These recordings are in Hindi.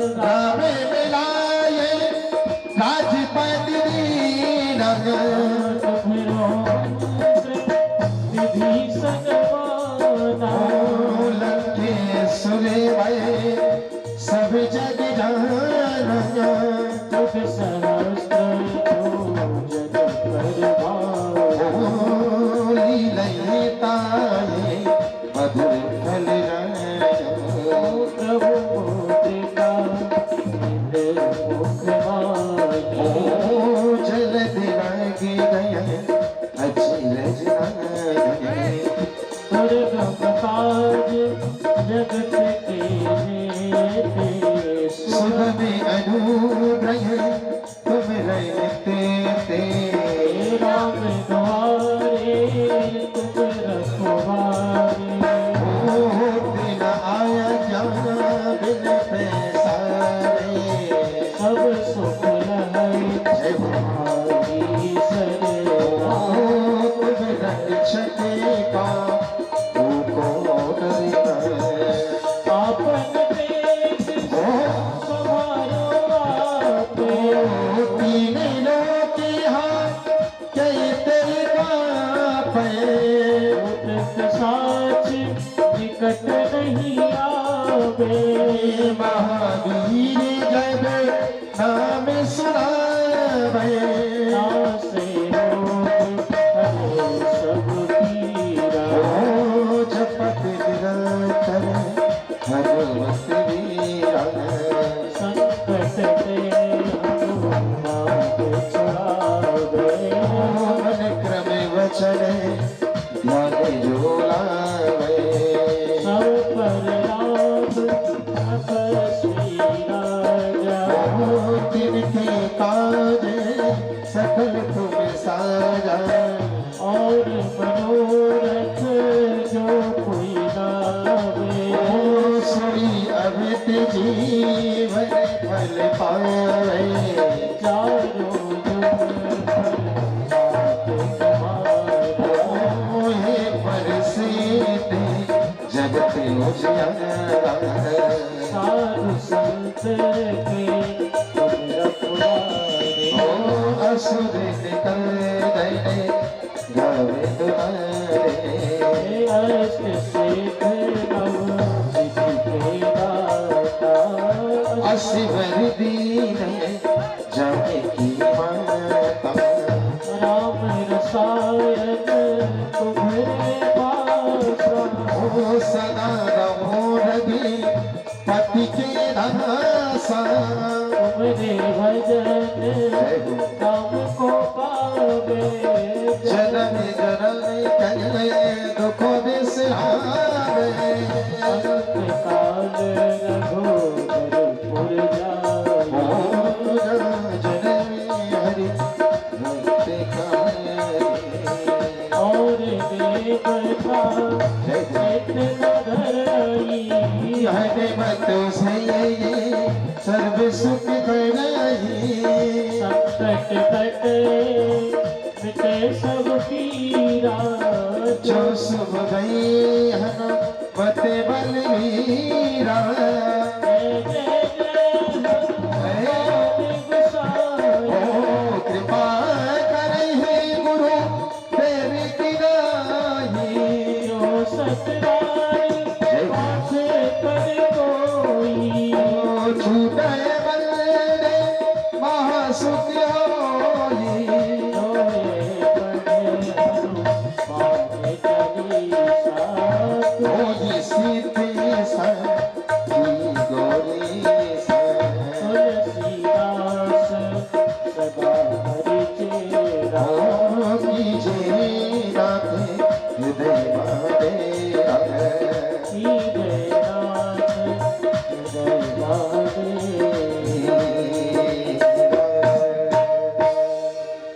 राम मिलाए राजपति दीनन विभीषण माना लंकेश्वर भय सब जग जानन तुझ सहस्त्र जग करभाओ लीलताए मधुर फल प्रभु मुद्रिका मुख माही जल दिलागे गए अचरज दुर्गम काज जगत के सुगम अनुग्रह तुम रहते ते राम द्वारे तुम रखवारे दिन आया जाना बिन पैसारे सब सुख लहै तुम्हारी सरना तुम रक्षते का आपन तेज तुम्हारो आपे तीन लोग कहते उठत साच निकट नहीं आवे महावीर जब नाम सुनावे नासे रोग हरे सब पीरा जपत निरंतर भगवत वीरा संकट ते हनुमान छुड़ावे मन क्रम वचन ध्यान जो लावे सब पर राम तपस्वी राजा तिनके काज सकल तुम साजा और मनोरथ जो कोई लावे सुनी अमित जीवन फल पावे चारों युग फल पाते तुम्हारा मोहे परसीते जगत उजियारा साधु संत के तुम रखवारे असुर निकल गए गावे तुम्हारे अष्ट सिद्ध नव सिद्धि के दाता असिवर दीन जाने की माता राम रसायन तुम्हारे पासा ओ सदा रहो रवि पति के दासा तुम्हारे भजन राम को पावे जन्म जन्म कले दुख बिसरावे अंत काल रघुवर जाए जन्म हरि भक्त और देवता इतना धराई हरे मत से सर्व सुख कराई संकट कट मिटे सब पीरा जो सुभ गई हनुमत बलवीरा जय जय जय गोसाई ओ कृपा करे हे गुरु तेरी किनाई जो सतराई पाछे कर कोई छूटे बल्ले महासुख होई रोए पड़े पावे चलीसा होई सीते सखी गौरी तुलसीदास सदा हरि चेरा कीजे राधे हृदय महादेवा हीरे नाथ हृदय महादेव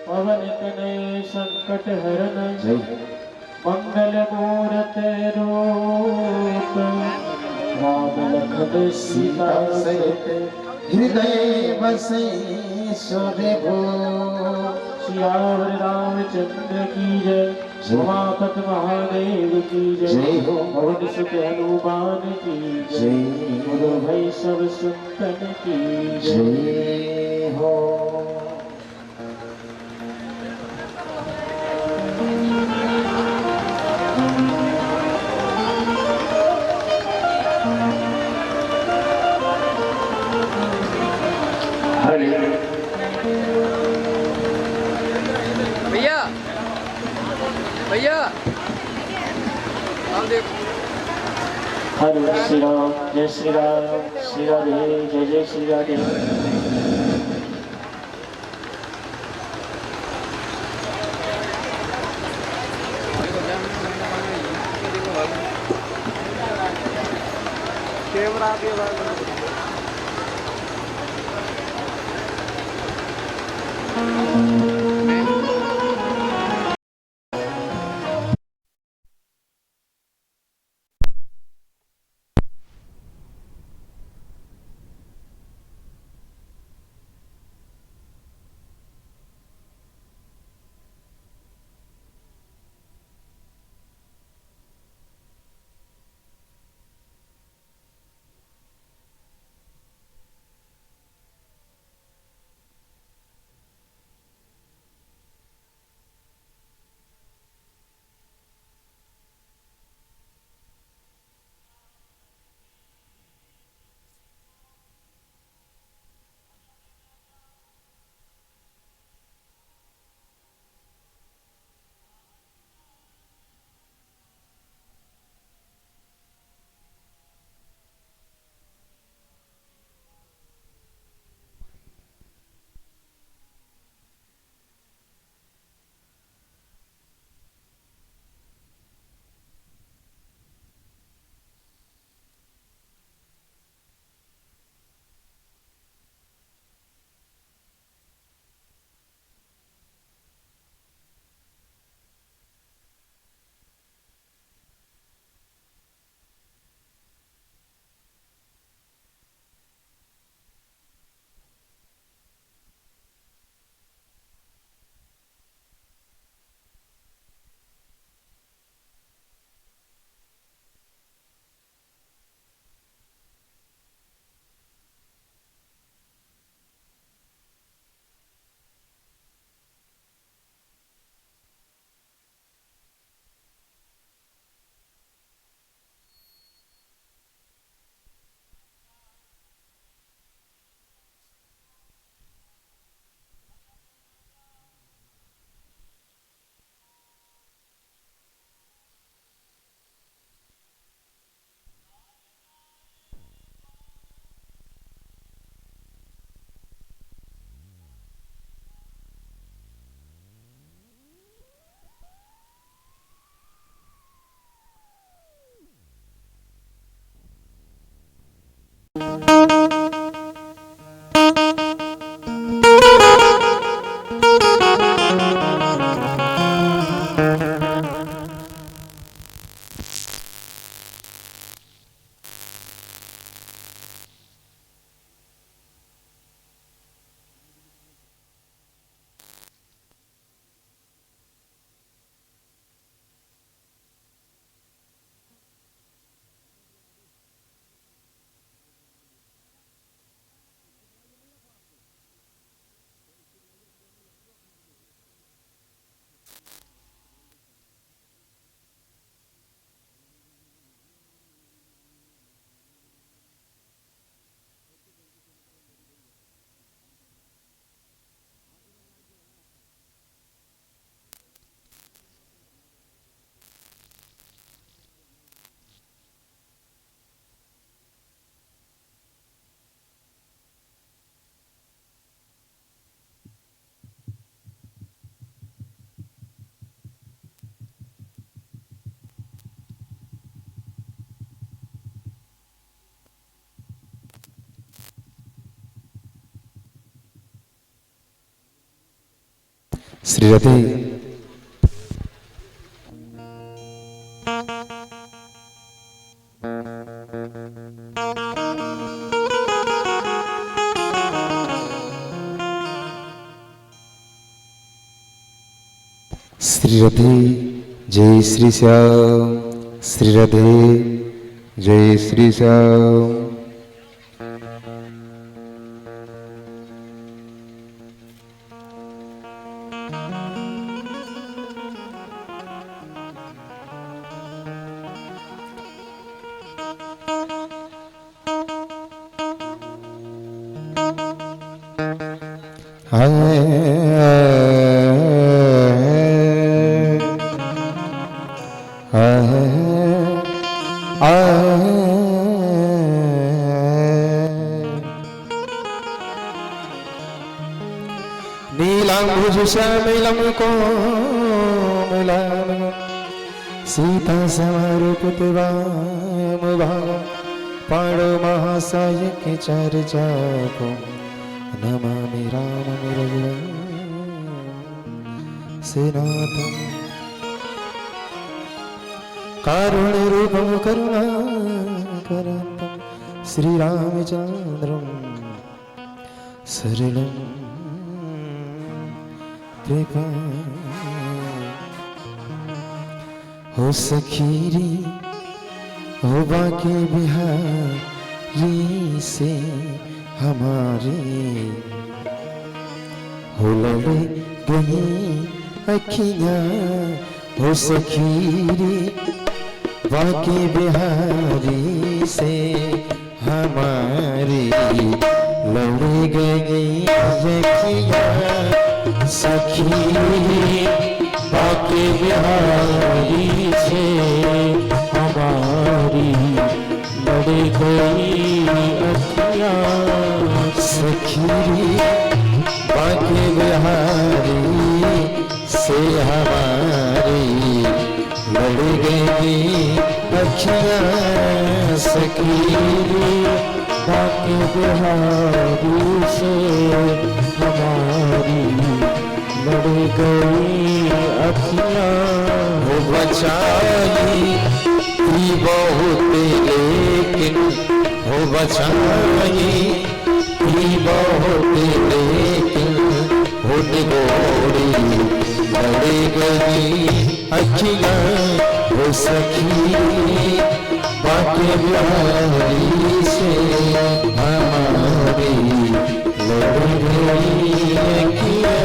पवन तनय संकट हरन मंगल मूरत रूप राम लखन सीता सहित हृदय बसे सूर्य भू सियावर रामचंद्र की जय उमापत महादेव की जय जय हो। पवन सुत हनुमान की जय जय गुरु भाई सब संतन की जय। जय हो। हरे भैया भैया आप देखो हरे श्री राम जय श्री राम श्री राधे जय जय श्री राधे। कैमरा भी श्री राधे। श्री राधे। जय श्री श्याम श्री राधे जय श्री श्याम। नीलांबुज श्यामलं कोमलं सीता समारूपते वामभागं पाणो महासायके चर्चाको नमामि राममिरगुणं सेनाथं कारुण्यरूपं करुणाकरं श्रीरामचन्द्रं सरलं कृपा हो सखीरी हो बाके बिहारी से हमारी हो लड़े गई अखियाँ हो सखीरी बाके बिहारी से हमारी लड़ गई अखियाँ सखी बाके बिहारी से हमारी लड़ गई अखियाँ सखी बाके बिहारी से हमारी लड़ गई अखियाँ सखी बाके बिहारी से हमारी लड़ गई अखियाँ हो बचाई थी बहुत लेकिन हो बचाई थी बहुत लेकिन हो निगोरी लड़ गई अखियाँ हो सखी बाके बिहारी से हमारी लड़ गई अखियाँ।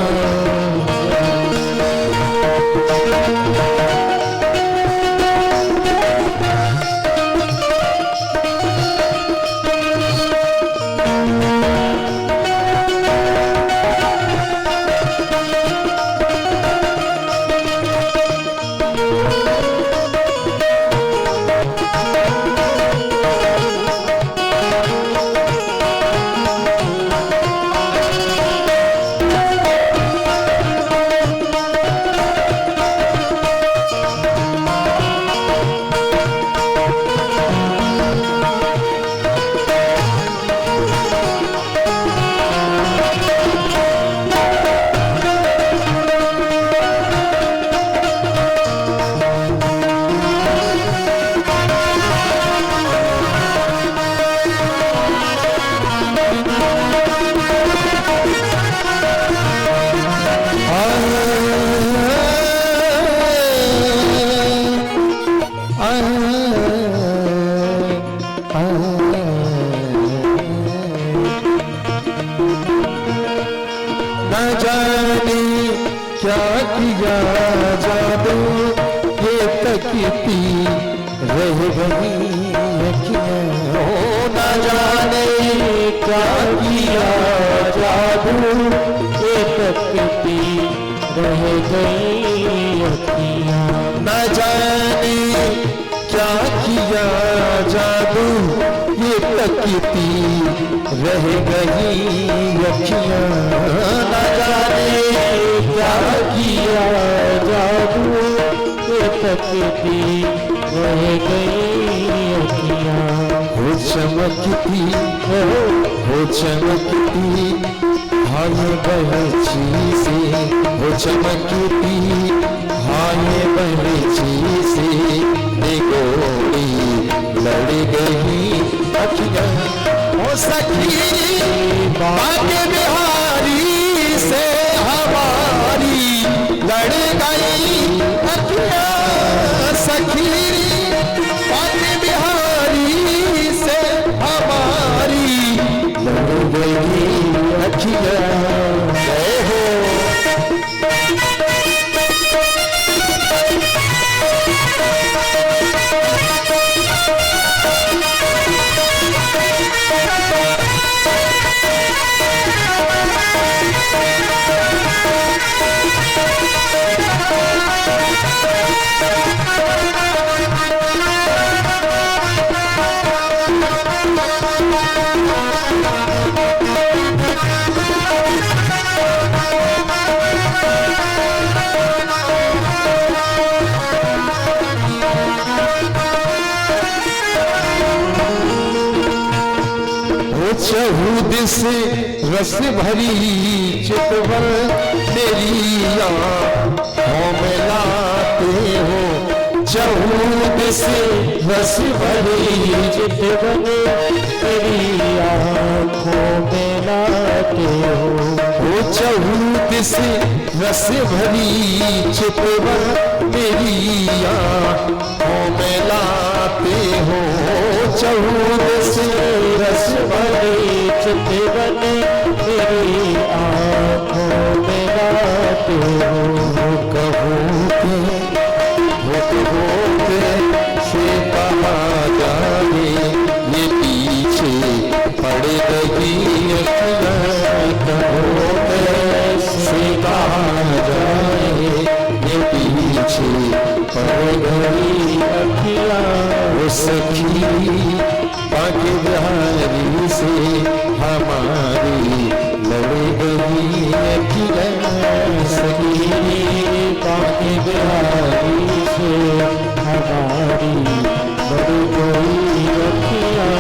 रह गई अखियाँ न जाने क्या किया जादू ये तकती रह गई अखियाँ हो चमकती हो चमकती हाय बहची से हो चमकती हाय बहची से निगोरी लड़ गई अखियाँ हो सखी बाके बिहारी से हमारी लड़ गई अखियाँ अखिया जय हो। चहुद से रस भरी चितवन तेरी आँखों में लाते हो। चहुद से रस भरी चितवन तेरी आँखों में लाते हो। चहुद से रस भरी चितवन तेरी आँखों में लाते हो। चहुद से रस भरी चितवन तेरी आँखों में लाते हो। कहो के से कहा जाए ये पीछे पड़ गई अखियाँ। कहो के से कहा जाए ये पीछे पड़ गई अखियाँ। वो सखी बाकी बिहारी से हमारी लड़ गई अखियाँ। सखी बाकी बिहारी से हमारी लड़ गई अखियाँ।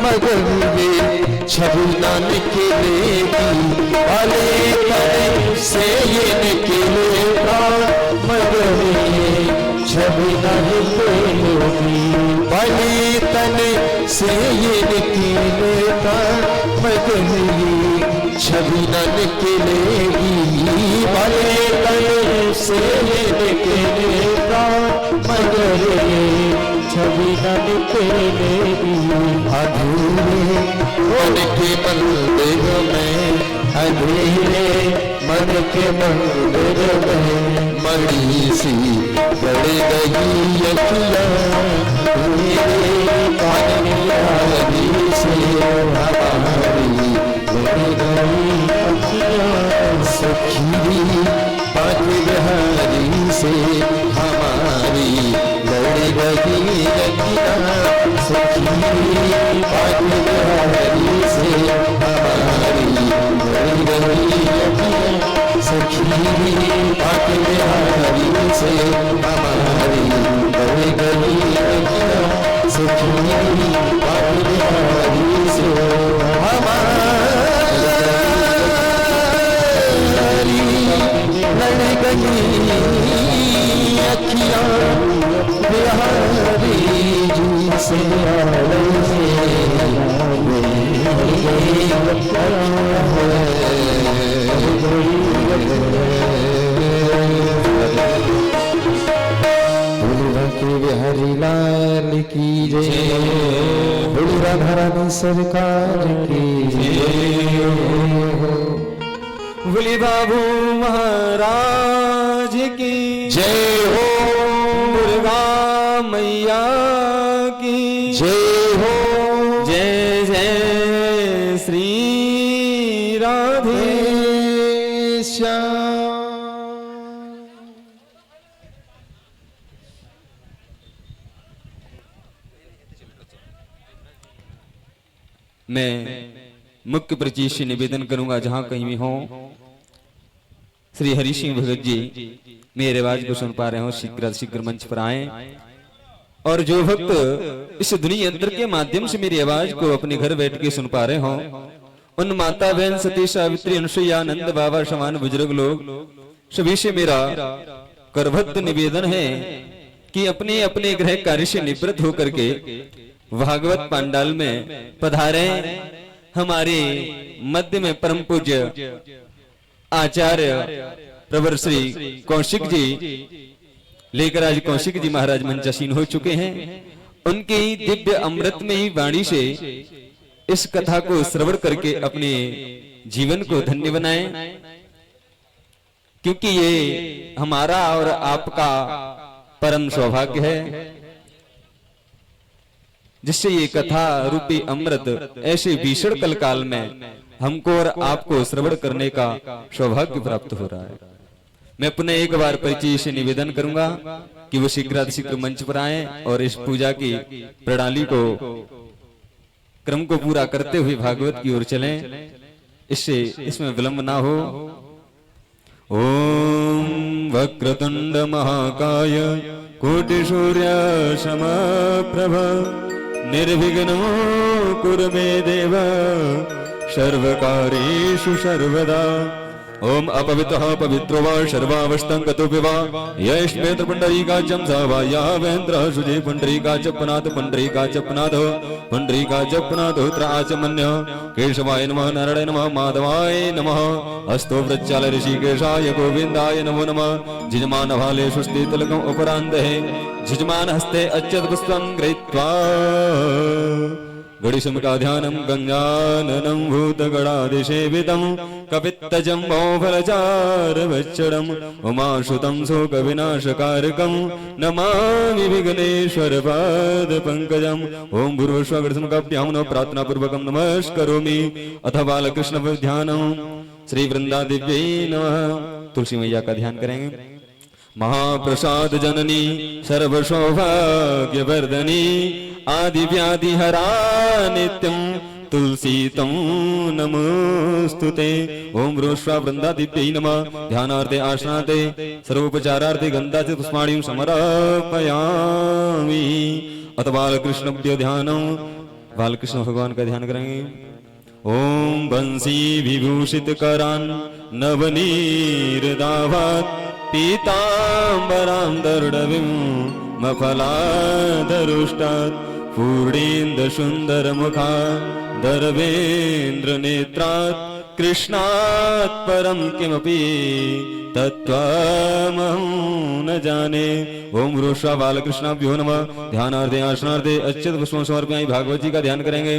मगर ये छवि न निकलेगी। भले तन से ये निकलेगा मगर ये छवि न निकलेगी। भले तन से ये निकलेगा मगर ये छवि न निकलेगी। भले तन से ये निकलेगा मगर ये छवि न निकलेगी। अधूरे मन के मंदिर में, अधूरे मन के मंदिर में मड़ी सी गड़ गई अखियाँ। मेरे पानी से हमारी गड़ गई अखियाँ। सखी पानी बिहारी से हमारी लड़ गई अखियाँ। सखी पानी बिहारी से हमारी लड़ गई अखियाँ। सखी पानी बिहारी से हमारी लड़ गई अखियाँ। सखी पानी बिहारी से हमारी लड़ गई अखियाँ। बिहारी जी से बिहारी लाल की जय। बोलो राधा रानी सरकार की जय। बोले बाबू महाराज की जय हो। दुर्गा मैया की जय हो। जय जय श्री राधे श्याम। मैं मुख्य परिचय से निवेदन करूंगा, जहां कहीं भी हो श्री हरि सिंह भगत जी मेरे आवाज को सुन पा रहे हो, शीघ्र शीघ्र मंच पर आए। और जो भक्त इस दुनिया यंत्र के माध्यम से मेरी आवाज को अपने घर बैठ के सुन पा रहे हो, उन माता बहन सती सावित्री अनुसुईया नंद बाबा समान बुजुर्ग लोग सभी से मेरा करभक्त निवेदन है कि अपने अपने गृह कार्य से निवृत्त होकर के भागवत पांडाल में पधारे। हमारे मध्य में परम पूज्य आचार्य प्रवर श्री कौशिक जी लेकर आज कौशिक जी महाराज मंचासीन हो चुके हैं। उनके ही दिव्य अमृत में ही वाणी से इस कथा को श्रवण करके अपने जीवन को धन्य बनाएं, क्योंकि ये हमारा और आपका परम सौभाग्य है, जिससे ये कथा रूपी अमृत ऐसे भीषण कल काल में हमको और आपको श्रवण करने का सौभाग्य प्राप्त हो रहा है। मैं पुनः एक बार परिचय से निवेदन करूंगा कि वो शीघ्र मंच पर आए और इस पूजा की प्रणाली को क्रम को पूरा करते हुए भागवत की ओर चलें, इससे इसमें विलंब ना हो। ओम वक्रतुंड महाकाय कोटि सूर्य समप्रभ निर्विघ्नो कुरु मे देव सर्वकार्येषु सर्वदा। ओम अपवित्रः पवित्रो वा सर्वावस्थं गतोऽपि वा यश्मेत्र पुण्डरीकाचं स वा यावेन्द्रः सुजे पुण्डरीकाचपनाथ पुण्डरीकाचपनाथो पुण्डरीकाचपनाथोऽत्र आचमन्यः केशवाय नमः नारायणाय नमः माधवाय नमः अस्तो वृक्षाल ऋषिकेशाय गोविन्दाय नमो नमः। जिजमान भाले सुस्ति तिलकम् उपरान्ते जिजमान हस्ते अच्युत पुष्पं गृहीत्वा गणेशमुखा ध्यानं गंगाननं भूतगणादिसेवितं कपित्तजम्बो फलचारवच्चरम् उमासुतं शोकविनाशकारकं नमामि विघ्नेश्वरपादपङ्कजम्। ओं भूर्भुवस्वः नमः प्रार्थनापूर्वकं नमस्करोमि। अथ बालकृष्ण ध्यानं श्री वृंदादेव्यै नमः। तुलसी मैया का ध्यान करेंगे। महाप्रसाद जननी सर्वसौभाग्यवर्धनी आदि व्याधि हरा नित्यं तुलसी तं नमोस्तुते। ओम रोष्वा वृंदादिव्यै नमः। ध्यानार्थे आसनार्थे सर्वोपचारार्थे गंधाचि पुष्पाणि समर्पयामि। अथ बालकृष्ण ध्यानं, बालकृष्ण भगवान का ध्यान करेंगे। ओम बंसी विभूषित करान नवनीरदाभात पीतांबरां दर्डविं मफलाधरुष्टात् पूर्णेन्दु सुंदर मुखा दर्वेन्द्र नेत्रात् कृष्णात् परं किमपि तत्त्वमहं न जाने। ओम रोषा बालकृष्णाभ्यो नमः। ध्यानार्थे आसनार्थे अच्युत पुष्पं समर्पयामि। भागवत जी का ध्यान करेंगे।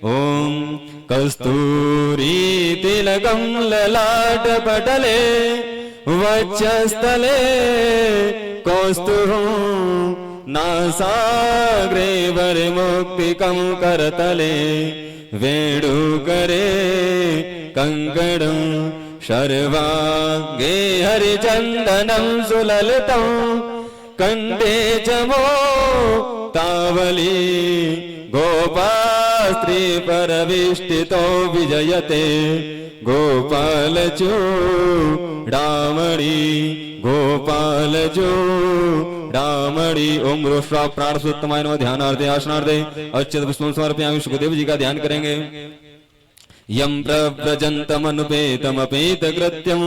ओम कस्तूरी तिलकं ललाट पटले वक्षस्थले कौस्तुभं नासाग्रे वरमुक्तिकं करतले वेणुकरे कंकणं सर्वांगे हरिचन्दनं सुललितं कंठे च तावली गोपास्त्री परविष्टितो विजयते गोपाल चूडामणि गोपाल चूडामणि। ओम रोष्वा प्राणसुत्तमाय नमः। ध्यानार्थे आसनार्थे अच्युत पुष्पं समर्पयामि। सुखदेव जी का ध्यान करेंगे। यं प्रव्रजन्तमनुपेतमपेत कृत्यं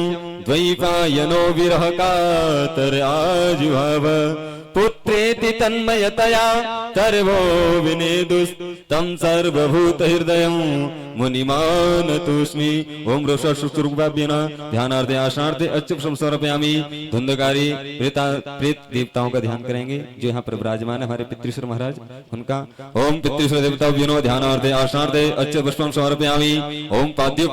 द्वैपायनो विरह कातर आजुहाव पुत्रेति तन्मयतया सर्वो विनेदुस्तं सर्वभूत हृदयं मुनिमानतोऽस्मि। ओम रोषाश्रुरूपाभ्यः ध्यानार्थे आसनार्थे अच्युत समर्पयामि। धुंधकारी प्रेत देवताओं का ध्यान करेंगे जो यहाँ पर विराजमान है, हमारे पितृश्वर महाराज, उनका। ओम पितृश्वर देवताभ्यो ध्यानार्थे आसनार्थे अच्युत पुष्पं समर्पयामि। ओम पाद्यो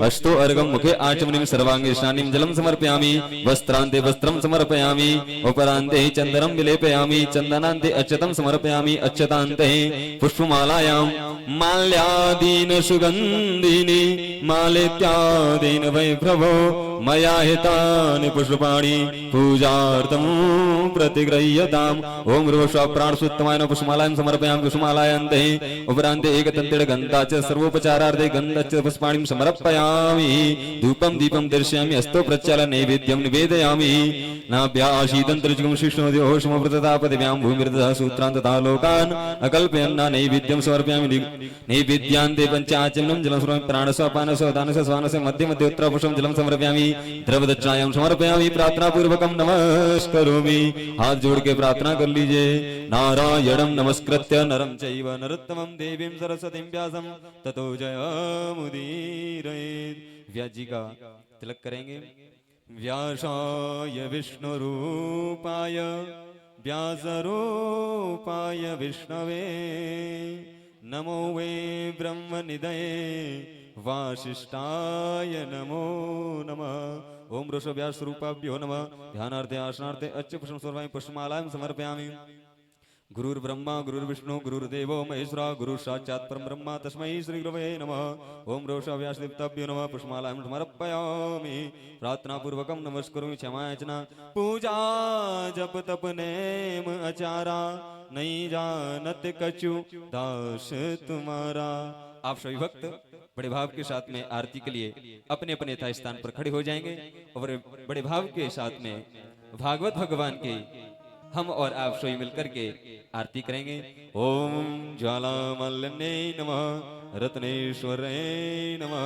अस्तो अर्घं मुखे आचमनीं सर्वांगे स्नानिं जलं समर्पयामि। वस्त्रान्ते वस्त्रं समर्पयामि। उपरान्ते चन्दनं विलेपयामि। चन्दनान्ते अच्युतं समर्पयामि। अच्युतान्ते पुष्पमालायां माल्यादीन सुगन्धिनी मालेत्यादीन वै प्रभो मया हितानि पुष्पाणि पूजार्थं प्रतिगृह्यताम्। ओम ह्रीं प्राणसुत्तमाय नमः पुष्पमालां समर्पयामि। पुष्पमालायन्ते उपरान्ते एकतन्त्रेण गन्धा च सर्वोपचारार्थे गन्धश्च पुष्पाणिं समर्पयामि। धूपं दीपं दर्शयामि हस्तो प्रचाल नैवेद्यं निवेदयामि। नाभ्याशीदन्तर्जुगं शिष्णोद्योषमवृततापदिव्यां भूमिर्दः सूत्रान् तथा लोकान् अकल्पयन्ना नैवेद्यं समर्पयामि। नैवेद्यान्ते पञ्चाचमनं जलं समर्पयामि। प्राणस्य अपानस्य उदानस्य स्वानस्य मध्ये मध्ये उत्तरपुष्पं जलं समर्पयामि। द्रवदक्षिणायां समर्पयामि। प्रार्थना पूर्वकं नमस्करोमि। हाथ जोड़ के प्रार्थना कर लीजिए। नारायणं नमस्कृत्य नरं चैव नरोत्तमं देवीं सरस्वतीं व्यासं ततो जयमुदीरयेत्। व्यास जी का तिलक करेंगे। व्यासाय विष्णुरूपाय व्यासरूपाय विष्णवे नमो वे ब्रह्मनिधये वासिष्ठाय नमो नमः। ओम ऋष व्यास रूपाभ्यो नमः। ध्यानार्थे आसनार्थे अच्छ पुष्पं समर्पयामि। पुष्पमालां समर्पयामि। गुरुर्ब्रह्मा गुरुर्विष्णु गुरुर्देवो महेश्वरा गुरु साक्षात् परं ब्रह्म तस्मै श्री गुरवे नमः। ओम ऋष व्यास देवताभ्यो नमः। पुष्पमालां समर्पयामि। प्रार्थना पूर्वकं नमस्करोमि। क्षमायाचना पूजा जप तप नेम आचारा नहीं जानत कछु दास तुम्हारा। आप सभी भक्त बड़े भाव के साथ में आरती के लिए अपने अपने यथा स्थान पर खड़े हो जाएंगे और बड़े भाव के साथ में भागवत भगवान के हम और आप सभी मिलकर के आरती करेंगे। ओम ज्वालामल्लने नमः रत्नेश्वरे नमः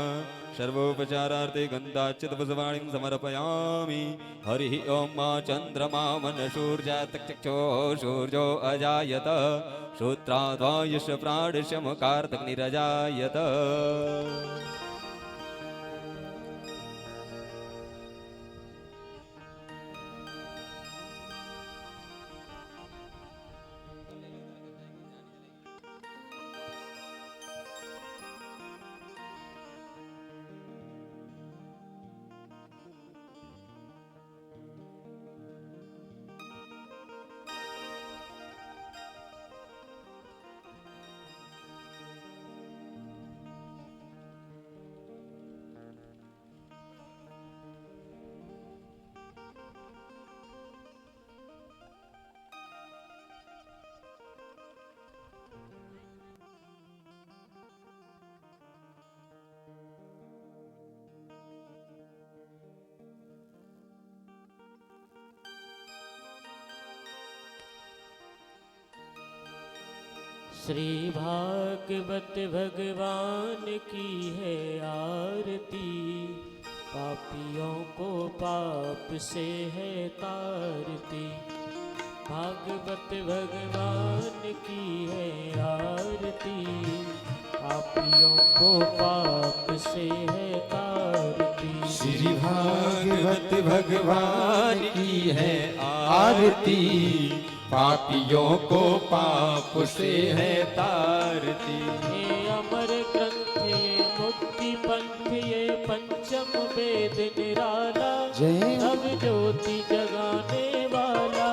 सर्वोपचारार्थे गन्धाच्युत पुष्पाणिं समर्पयामि। हरि ओम मा चन्द्रमा मनसूर्यातचक्षो सूर्यो अजायत श्रोत्राद्वायुष प्राणशमकार्तग्निरजायत। श्री भागवत भगवान की है आरती, पापियों को पाप से है तारती। भागवत भगवान की है आरती, पापियों को पाप से है तारती। श्री भागवत भगवान की है आरती, पापियों को पाप से है तारती। ये अमर ग्रंथ ये मुक्ति पंथ ये पंचम वेद निराला, नव ज्योति जगाने वाला।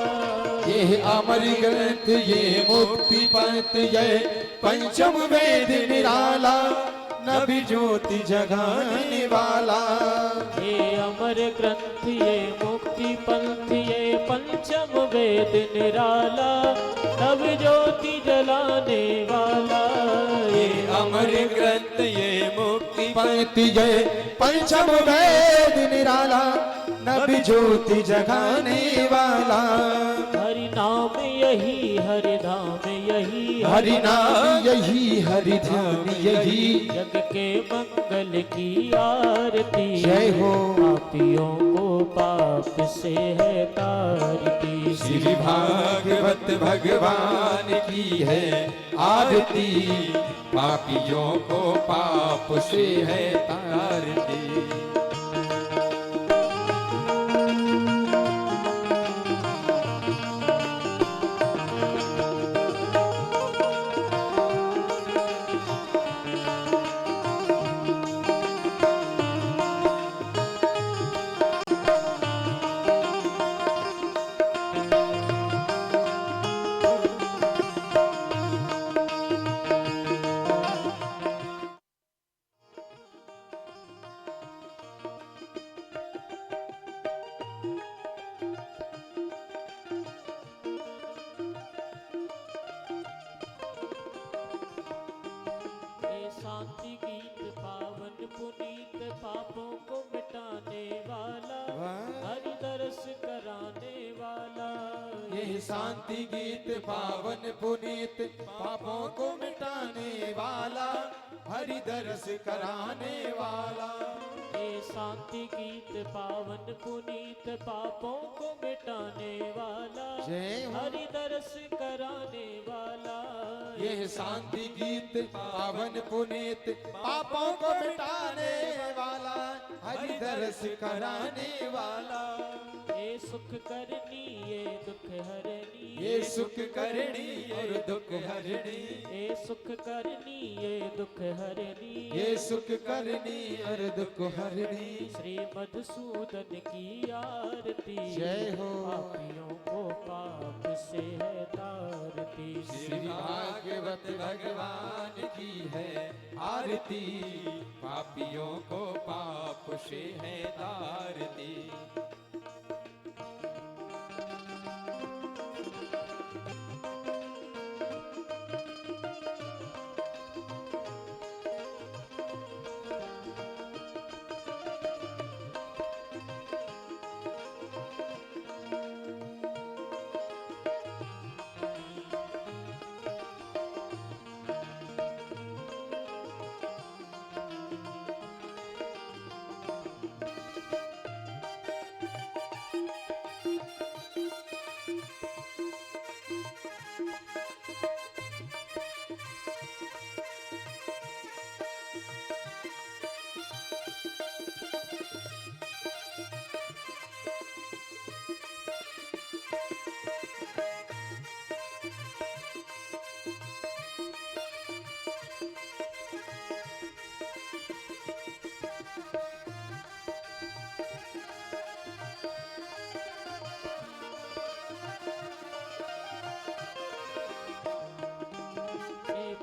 ये अमर ग्रंथ ये मुक्ति पंथ ये पंचम वेद निराला, नभी ज्योति जगाने वाला। ये अमर ग्रंथ ये मुक्ति पंथ ये पंचम वेद निराला, नव ज्योति जलाने वाला। ये अमर ग्रंथ ये मुक्ति पंथ ये पंचम वेद निराला, नभी ज्योति जगाने वाला। हरि नाम यही हरि धाम यही, हरि नाम यही हरि ध्यान यही, जग के मंगल की आरती। जय हो। पापियों को पाप से है तारती। श्री भागवत भगवान की है आरती, पापियों को पाप से है तारती। ये शांति गीत पावन पुनीत पापों को मिटाने वाला, हरि दरस कराने वाला। ये शांति गीत पावन पुनीत पापों को मिटाने वाला, जय हो। हरि दरस कराने वाला। ये शांति गीत पावन पुनीत पापों को मिटाने वाला, हरि दरस कराने वाला। ये सुख करनी ये दुख हरनी, ये सुख करनी और दुख हरनी, ये सुख करनी ये दुख हरनी, ये सुख करनी और दुख हरनी। श्री मधुसूदन की आरती, जय हो। पापियों को पाप से है तारती। श्री भागवत भगवान की है आरती, पापियों को पाप से है तारती।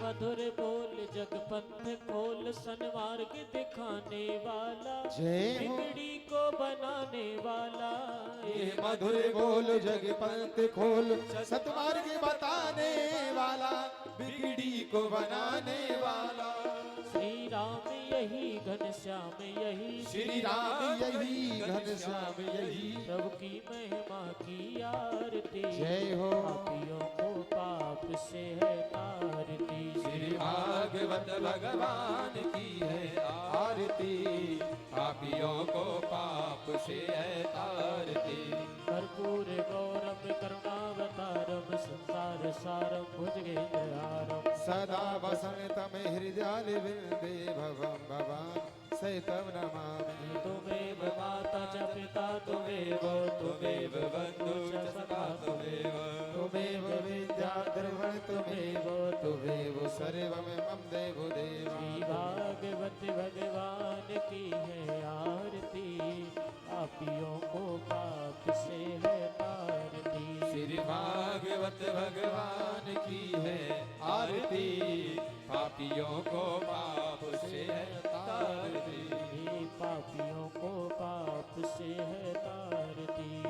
मधुर बोल जगपंथ खोल, सन्मार्ग दिखाने वाला, जय हो। बिगड़ी को बनाने वाला। ये मधुर बोल जगपंथ खोल, सतमार्ग बताने वाला, बिगड़ी को बनाने वाला। श्री राम यही घनश्याम यही, श्री राम यही घनश्याम यही, प्रभु की महिमा की आरती। जय हो। पापियों को पाप से है तारती। श्री भागवत भगवान की है आरती, पापियों को पाप से है तारती। कर्पूर गौरम करुणावतारम, संसार सारम भुजगेन्द्रहारम। सदा वसंतम हृदय वृंदे भवम भवान सहितं नमामि। तुमेव माता च पिता तुमेव, त्वमेव बन्धु च सखा त्वमेव, त्वमेव विद्या द्रविण त्वमेव, त्वमेव सर्वं मम देवो देवा। श्री भागवत भगवान की है आरती, पापियों को पाप से है तारती। श्री भागवत भगवान की है आरती, पापियों को पाप से है तारती। हे पापियों को पाप से है तारती। ओ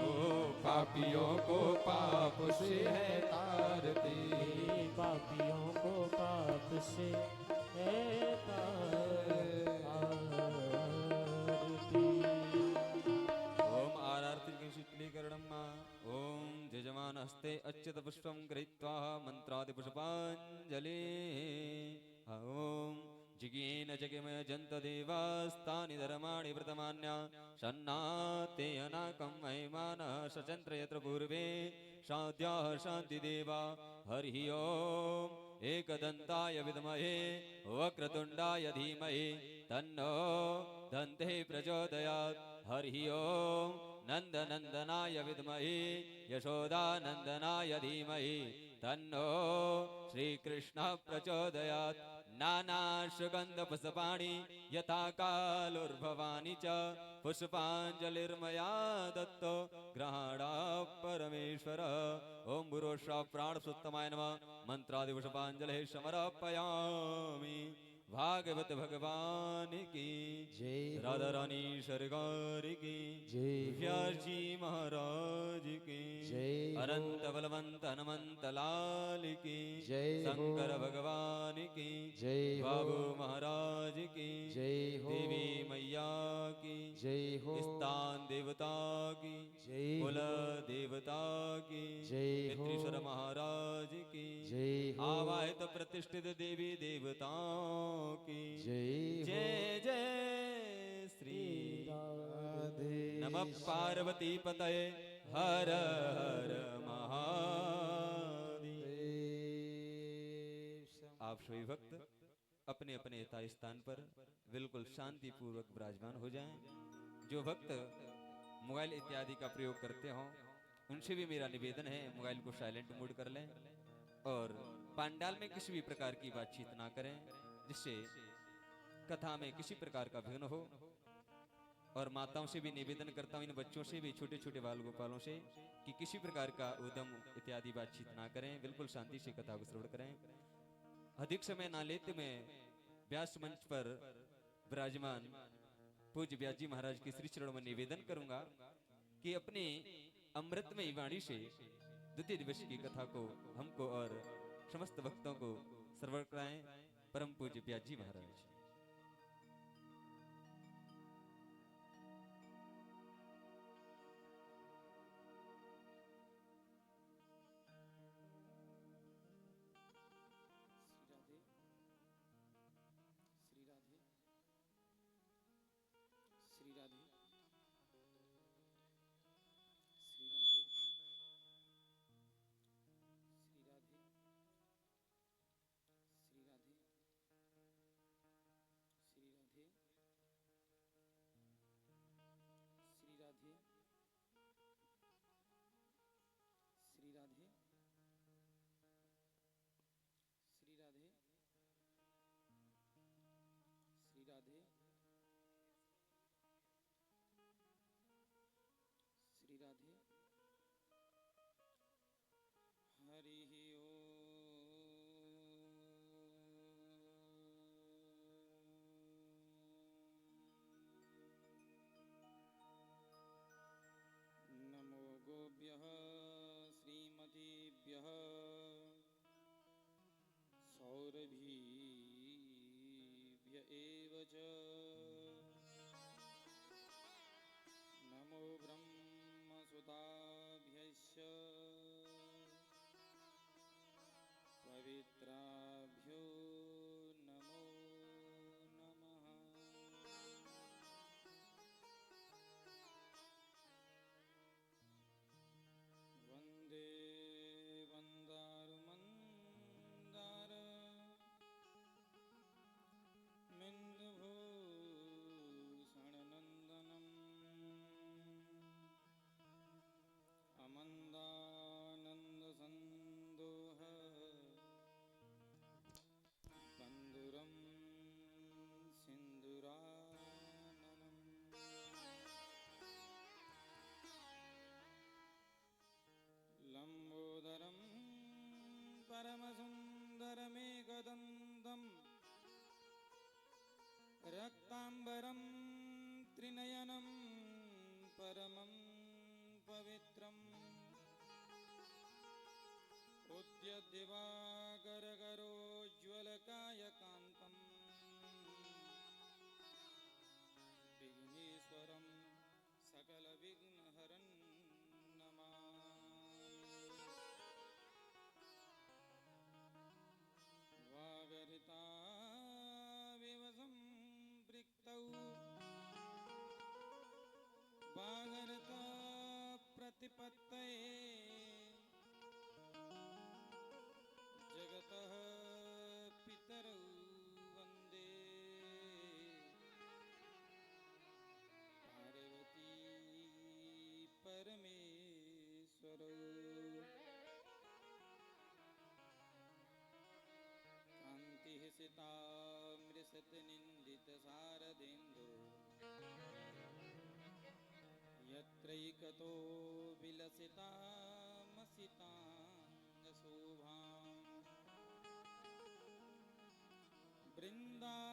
पापियों को पाप से है तारती। हे पापियों को पाप से है तारती। ओम आरार्ति शीतलीकरणम् ओम जजमानस्ते अच्युत पुष्पं गृहीत्वा मंत्रादि पुष्पांजलि। ओम जिगेन जगमय जंत देवास्तानि धर्माणि व्रतमान्या शन्नाते अनाकं महिमानः सचन्द्र यत्र पूर्वे शाद्याः शान्ति देवा। हरिः ओम एकदन्ताय विद्महे वक्रतुण्डाय धीमहि तन्नो दन्ते प्रचोदयात्। हरिः ओम नन्दनन्दनाय विद्महे यशोदानन्दनाय धीमहि तन्नो श्रीकृष्णः प्रचोदयात्। नानासुगन्धपुष्पाणि यथा कालोर्भवानि च पुष्पाञ्जलिर्मया दत्तो ग्रहाणाः परमेश्वर। ओम गुरोश्रा प्राणसुत्तमाय नमः। मंत्रादि पुष्पाञ्जलिः समर्पयामि। भागवत भगवान की जय हो। राधा रानी सरकार की जय हो। व्यास जी महाराज की जय हो। अनंत बलवंत हनुमंत लाल की जय हो। शंकर भगवान की जय हो। बाबू महाराज की जय हो। देवी मैया की जय हो। स्थान देवता की जय कुल हो। देवता की जय हो। पितृश्वर महाराज की जय हो। आवाहित प्रतिष्ठित देवी देवताओं की जय हो। जय जय श्री राधे नमः पार्वती पतये हर हर महादेव। आप सभी भक्त अपने अपने यथा स्थान पर बिल्कुल शांति पूर्वक विराजमान हो जाएं। जो भक्त मोबाइल इत्यादि का प्रयोग करते हों उनसे भी मेरा निवेदन है मोबाइल को साइलेंट मोड कर लें और पंडाल में किसी भी प्रकार की बातचीत ना करें जिससे कथा में किसी प्रकार का विघ्न हो। और माताओं से भी निवेदन करता हूं इन बच्चों से भी छोटे छोटे बाल गोपालों से कि किसी प्रकार का उद्यम इत्यादि बातचीत ना करें, बिल्कुल शांति से कथा को श्रवण करें। अधिक समय ना लेते मैं व्यास मंच पर विराजमान पूज्य व्यास जी महाराज के श्री चरणों में निवेदन करूंगा कि अपने अमृतमयी वाणी से द्वितीय दिवस की कथा को हमको और समस्त भक्तों को श्रवण कराएं। परम पूज्य व्यास जी महाराज। श्री राधे श्री राधे श्री राधे श्री राधे श्री राधे श्री राधे श्री राधे श्री राधे श्री राधे श्री राधे श्री राधे हरि नमो गोभ्यः श्रीमतीभ्यः सौरभीभ्य एव च नमो ब्रह्मसुताभ्यश्च पवित्राभ्यो नमो नमः। वन्दे वन्दारुमन्दार मिन्दभूषणनन्दनम् अमन्दानन्दसन्दोह बन्धुरं सिन्दुराननम् लम्बोदरं परमसुन्दरमेकदन्तम् रक्ताम्बरं त्रिनयनं परमं पवित्रम् उद्यद्दिवाकरकरोज्ज्वलकायकान्तम् विघ्नेश्वरं सकलविघ्नहरं नमामि। वागर्ताविव सम्पृक्तौ वागर्ता प्रतिपत्तये जगतः पितरौ वन्दे पार्वती परमेश्वरौ। कान्तिः सितामृषतनिन्दितशारदेन्दु यत्रैकतो विलसितामसिताङ्गशोभाम्। वृन्दावनचरणारविन्दं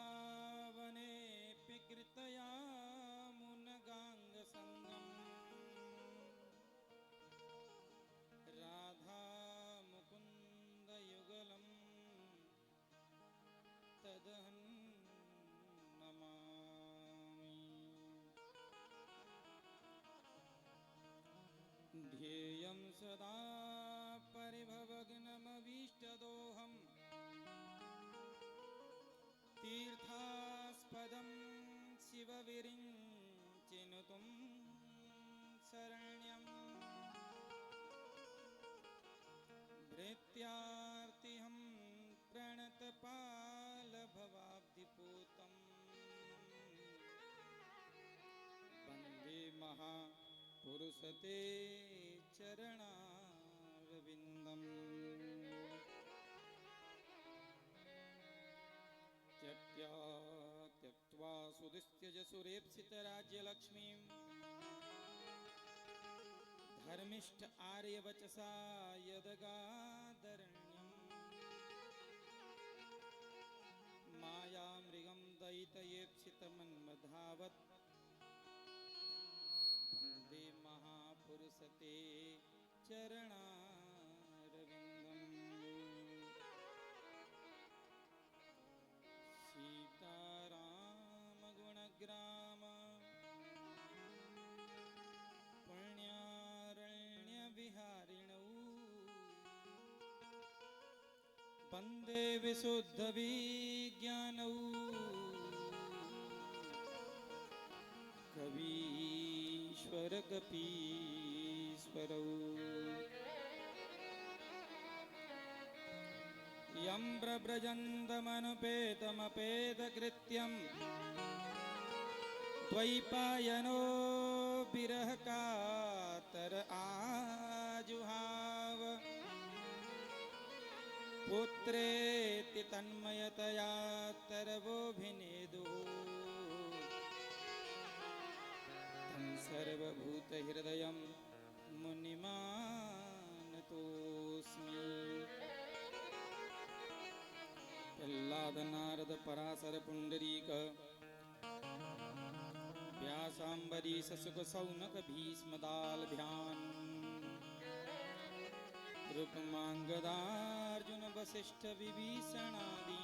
नैव विरिञ्चिनुतं शरण्यम् भृत्यार्तिहं प्रणतपालभवाब्धिपूतम् वन्दे महापुरुषते चरणारविन्दम् त्यक्त्वा सुदिस्त्यज सुरेप्सितराज्यलक्ष्मीम् धर्मिष्ठ आर्यवचसा यदगादरण्यम् मायामृगं दयितयेप्सितमन्मधावत् वन्दे महापुरुषते चरणारविन्दम् सीतारामगुणग्राम पुण्यारण्यविहारिणौ वन्दे विशुद्धविज्ञानौ कवीश्वरकपीश्वरौ यं प्रव्रजन्तमनुपेतमपेतकृत्यं द्वैपायनो विरहकातर आजुहाव पुत्रेति तन्मयतया तरवोऽभिनेदुः तं सर्वभूतहृदयं मुनिमानतोऽस्मि प्रह्लाद नारद पराशर पुंडरीक व्यासांबरीश सुख सौनक भीष्मदालभ्यान् रुक्मांगदार्जुन वसिष्ठ विभीषणादि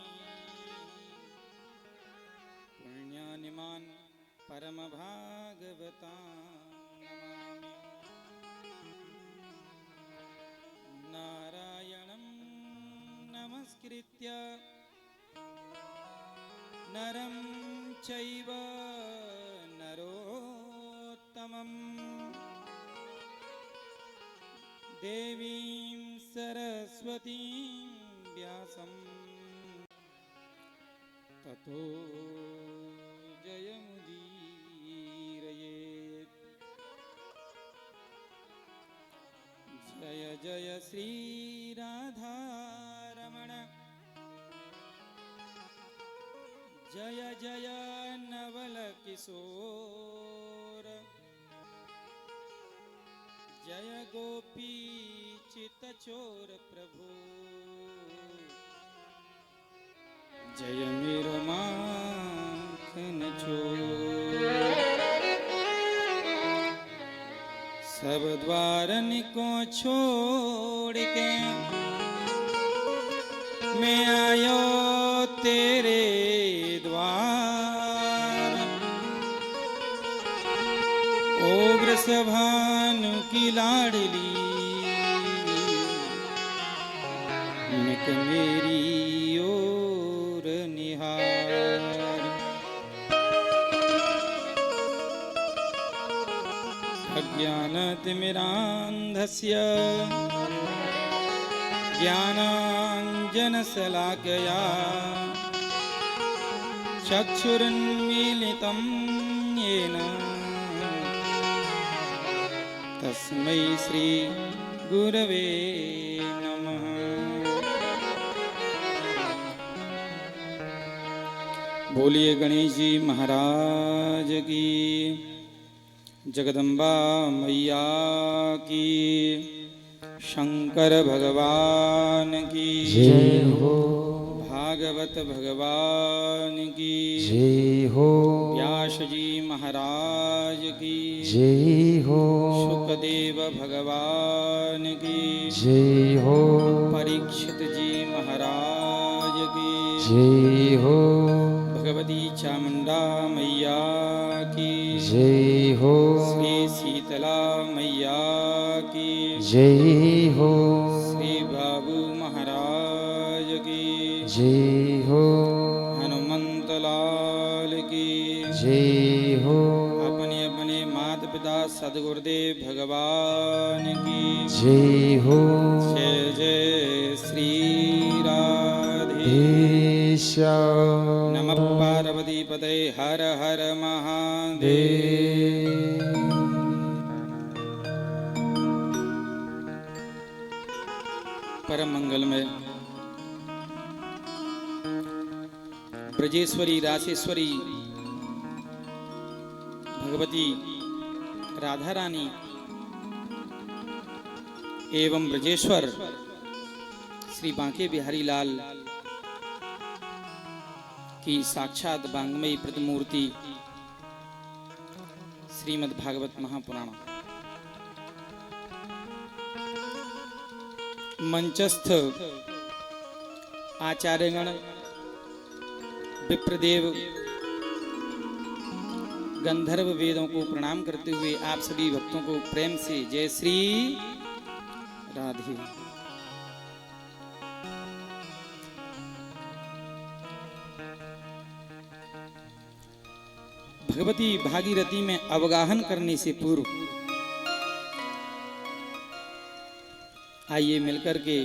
पुण्यानिमान् परम भागवतान् नमामि। नारायणं नमस्कृत्य नरं चैव नरोत्तमं देवीं सरस्वतीं व्यासं ततो जयमुदीरयेत्। जय जय श्री राधारमण जय जय नवल किशोर जय गोपी चितचोर प्रभु जय मेरो माखन चोर। सब द्वारन को छोड़ के मैं आयो तेरे द्वार। ओ वृषभानु की लाडली निक मेरी ओर निहार। अज्ञानतिमिरान्धस्य ज्ञानाञ्जनशलाकया चक्षुरुन्मीलितं येन तस्मै श्री गुरवे नमः। बोलिए गणेश जी महाराज की, जगदम्बा मैया की, शंकर भगवान की जय हो, भागवत भगवान की जय हो, व्यास जी महाराज की जय हो, सुखदेव भगवान की जय हो, परीक्षित जी महाराज की जय हो, भगवती चामुंडा मैया की जय हो, श्री शीतला मैया की जय हो, श्री बाबू महाराज की जय हो, हनुमंत लाल की जय सदगुरुदेव भगवान की जय हो। जय जय श्री राधे श्याम नमः पार्वती पते हर हर महादेव। परम मंगलमय ब्रजेश्वरी रासेश्वरी भगवती राधा रानी एवं ब्रजेश्वर श्री बांके बिहारी लाल की साक्षात वांग्मयी प्रतिमूर्ति श्रीमद् भागवत महापुराण मंचस्थ आचार्यगण विप्रदेव गंधर्व वेदों को प्रणाम करते हुए आप सभी भक्तों को प्रेम से जय श्री राधे। भगवती भागीरथी में अवगाहन करने से पूर्व आइए मिलकर के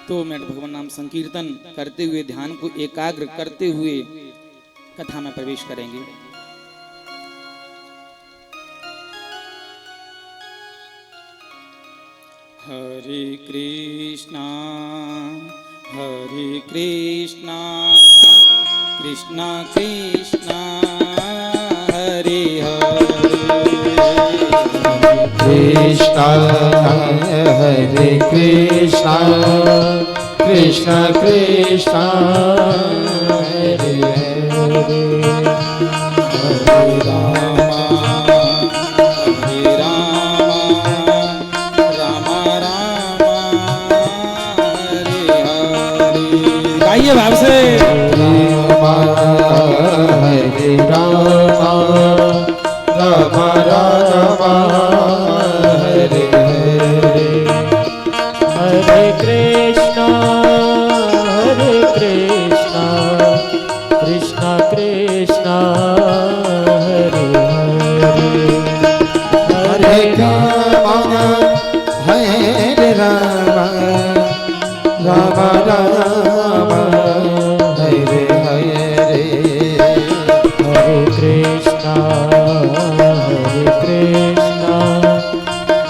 2 मिनट भगवान नाम संकीर्तन करते हुए ध्यान को एकाग्र करते हुए कथा में प्रवेश करेंगे। हरे कृष्णा कृष्णा कृष्णा हरे कृष्णा हरे कृष्णा कृष्णा कृष्णा हरे हरे गाइए भाव से हरे राम राम राम हरे हरे हरे कृष्णा कृष्णा कृष्णा हरे हरे हरे राम राम राम हरे हरे हरे कृष्णा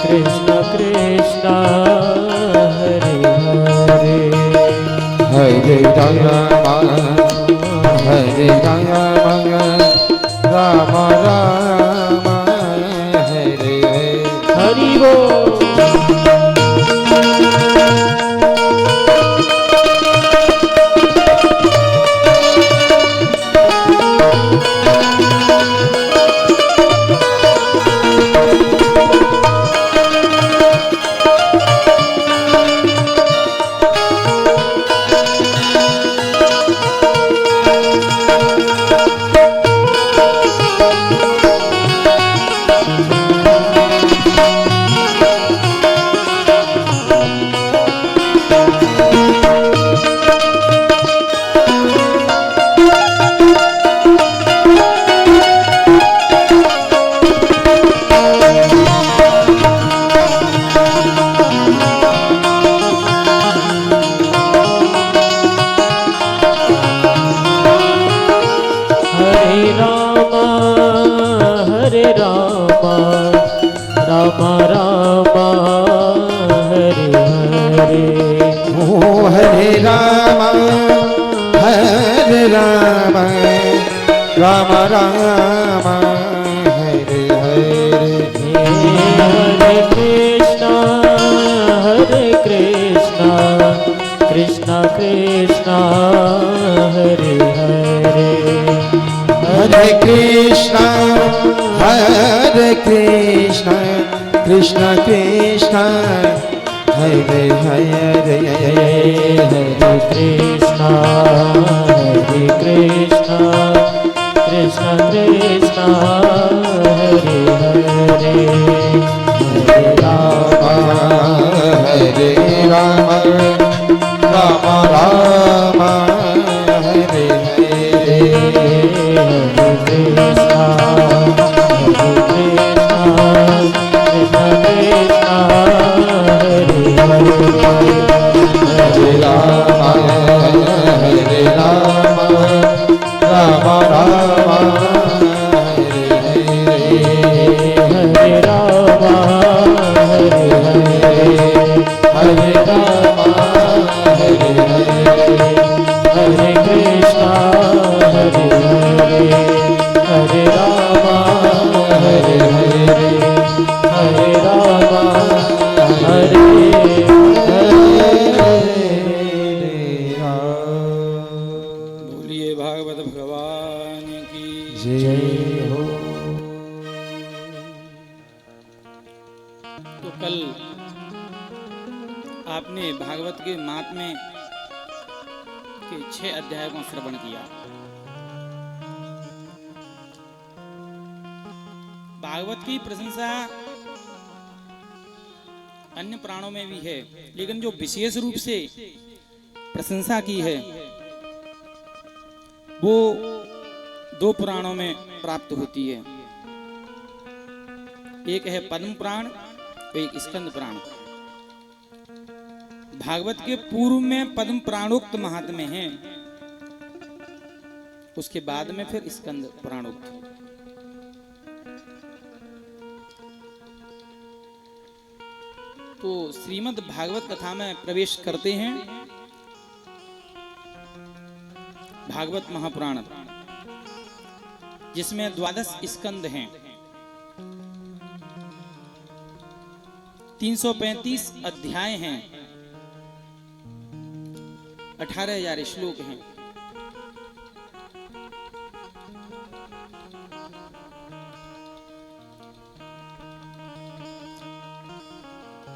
कृष्णा कृष्णा हरे हरे हरे राम राम राम हरे हरि बोल। राम राम हरे हरे हरे कृष्णा कृष्णा कृष्णा हरे हरे हरे कृष्णा कृष्णा कृष्णा हरे हरे हरे कृष्णा कृष्णा कृष्णा हरे हरे हरे राम राम राम हरे हरे हरे कृष्णा आपने भागवत के महात्म्य के 6 अध्यायों का श्रवण किया। भागवत की प्रशंसा अन्य प्राणों में भी है, लेकिन जो विशेष रूप से प्रशंसा की है वो 2 पुराणों में प्राप्त होती है। एक है पद्म पुराण, एक स्कंद पुराण। भागवत के पूर्व में पद्म पुराणोक्त महात्म्य है, उसके बाद में फिर स्कंद पुराणोक्त। तो श्रीमद् भागवत कथा में प्रवेश करते हैं। भागवत महापुराण जिसमें 12 स्कंद हैं, 335 अध्याय हैं, 18,000 श्लोक हैं।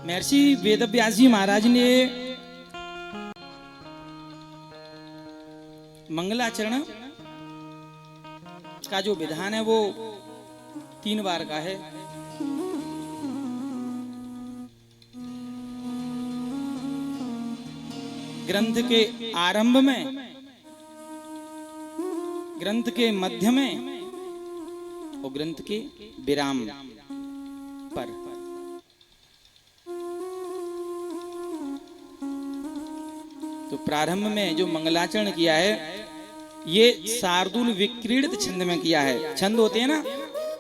महर्षि वेदव्यास जी महाराज ने मंगलाचरण का जो विधान है वो 3 बार का है। ग्रंथ के आरंभ में, ग्रंथ के मध्य में और ग्रंथ के विराम पर। तो प्रारंभ में जो मंगलाचरण किया है ये शार्दूल विक्रीडित छंद में किया है। छंद होते हैं ना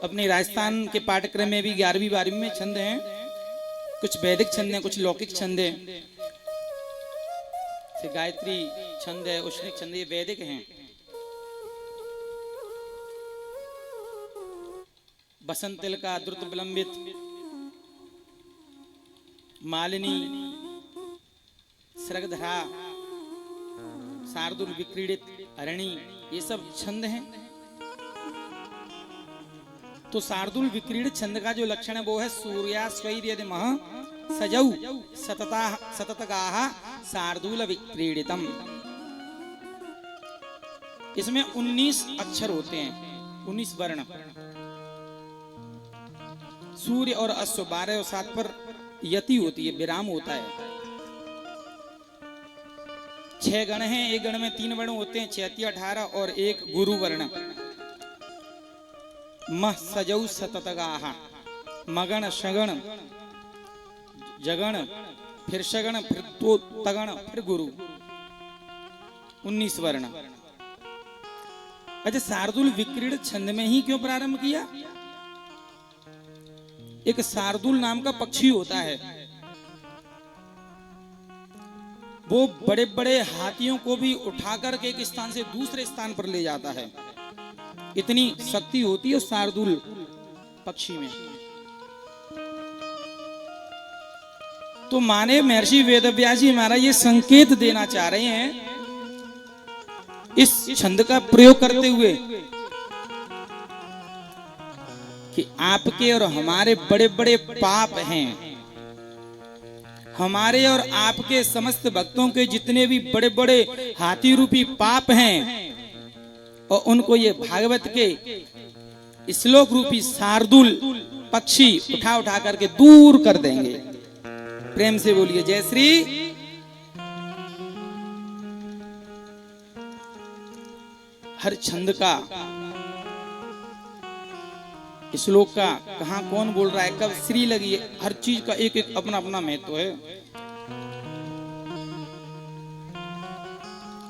अपने राजस्थान के पाठ्यक्रम में भी 11वीं 12वीं में छंद हैं, कुछ वैदिक छंद हैं, कुछ लौकिक छंद हैं। गायत्री छंद है, उष्णिक छंद, ये वैदिक हैं। बसंत तिल का द्रुत विलंबित, मालिनी, सरगधरा, शार्दूल विक्रीडित, अरणी, ये सब छंद हैं। तो शार्दूल विक्रीडित छंद का जो लक्षण है वो है सूर्यास्वैर्यदिमः सजौ सततगाः शार्दूल विक्रीडितम। इसमें 19 अक्षर होते हैं, 19 वर्ण। सूर्य और अश्व 12 और 7 पर यति होती है, विराम होता है। 6 गण हैं, एक गण में 3 वर्ण होते हैं, 6 18 और एक गुरु वर्ण। मह सजौ सततगाः, मगण, शगण, जगण, फिर शगण, फिर तो तगण, फिर गुरु, 19 वर्ण। अच्छा, शार्दूल विक्रीडित छंद में ही क्यों प्रारंभ किया? एक शार्दूल नाम का पक्षी होता है, वो बड़े बड़े हाथियों को भी उठाकर के एक स्थान से दूसरे स्थान पर ले जाता है। इतनी शक्ति होती है शार्दूल पक्षी में। तो माने महर्षि वेदव्यास जी महाराज ये संकेत देना चाह रहे हैं इस छंद का प्रयोग करते हुए कि आपके और हमारे बड़े बड़े पाप हैं। हमारे और आपके समस्त भक्तों के जितने भी बड़े बड़े हाथी रूपी पाप हैं और उनको ये भागवत के श्लोक रूपी शार्दूल पक्षी उठा उठा करके दूर कर देंगे। प्रेम से बोलिए जय श्री। हर छंद का, श्लोक का कहां कौन बोल रहा है, कब श्री लगी है, हर चीज का एक एक अपना अपना महत्व है।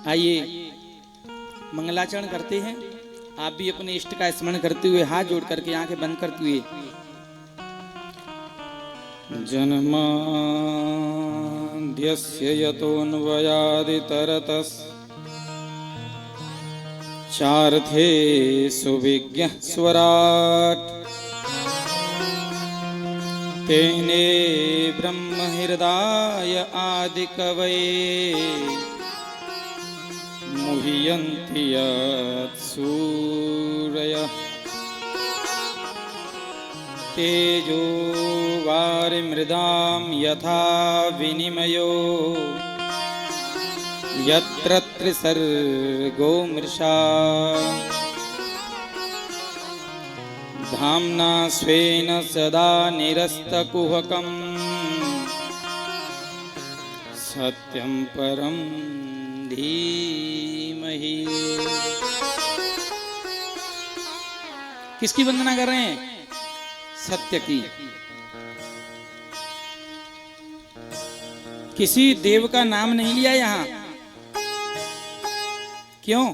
आइए मंगलाचरण करते हैं। आप भी अपने इष्ट का स्मरण करते हुए हाथ जोड़ करके आंखें बंद करते हुए जन्माद्यस्य यतोऽन्वयादितरतस् चार्थे सुविज्ञः स्वराट् तेने ब्रह्महृदाय आदिकवये मुह्यन्ति यत्सूरयः तेजो वारिमृदां यथा विनिमयो यत्र त्रिसर्गो मृषा धाम्ना स्वेन सदा निरस्तकुहकम् सत्यं परं धीमहि। किसकी वंदना कर रहे हैं? सत्य की। किसी देव का नाम नहीं लिया यहां। क्यों?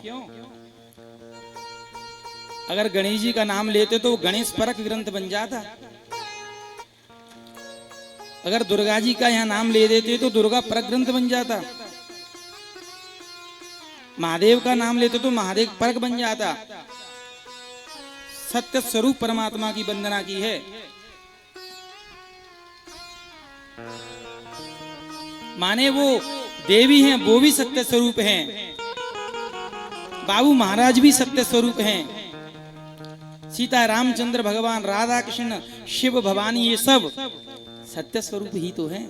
अगर गणेश जी का नाम लेते तो गणेश परक ग्रंथ बन जाता। अगर दुर्गा जी का यहां नाम ले देते तो दुर्गा परक ग्रंथ बन जाता। महादेव का नाम लेते तो महादेव परक बन जाता। सत्य स्वरूप परमात्मा की वंदना की है। माने वो देवी हैं, वो भी सत्य स्वरूप हैं। बाबू महाराज भी सत्य स्वरूप हैं। सीता रामचंद्र भगवान राधा कृष्ण शिव भवानी ये सब सत्य स्वरूप ही तो हैं।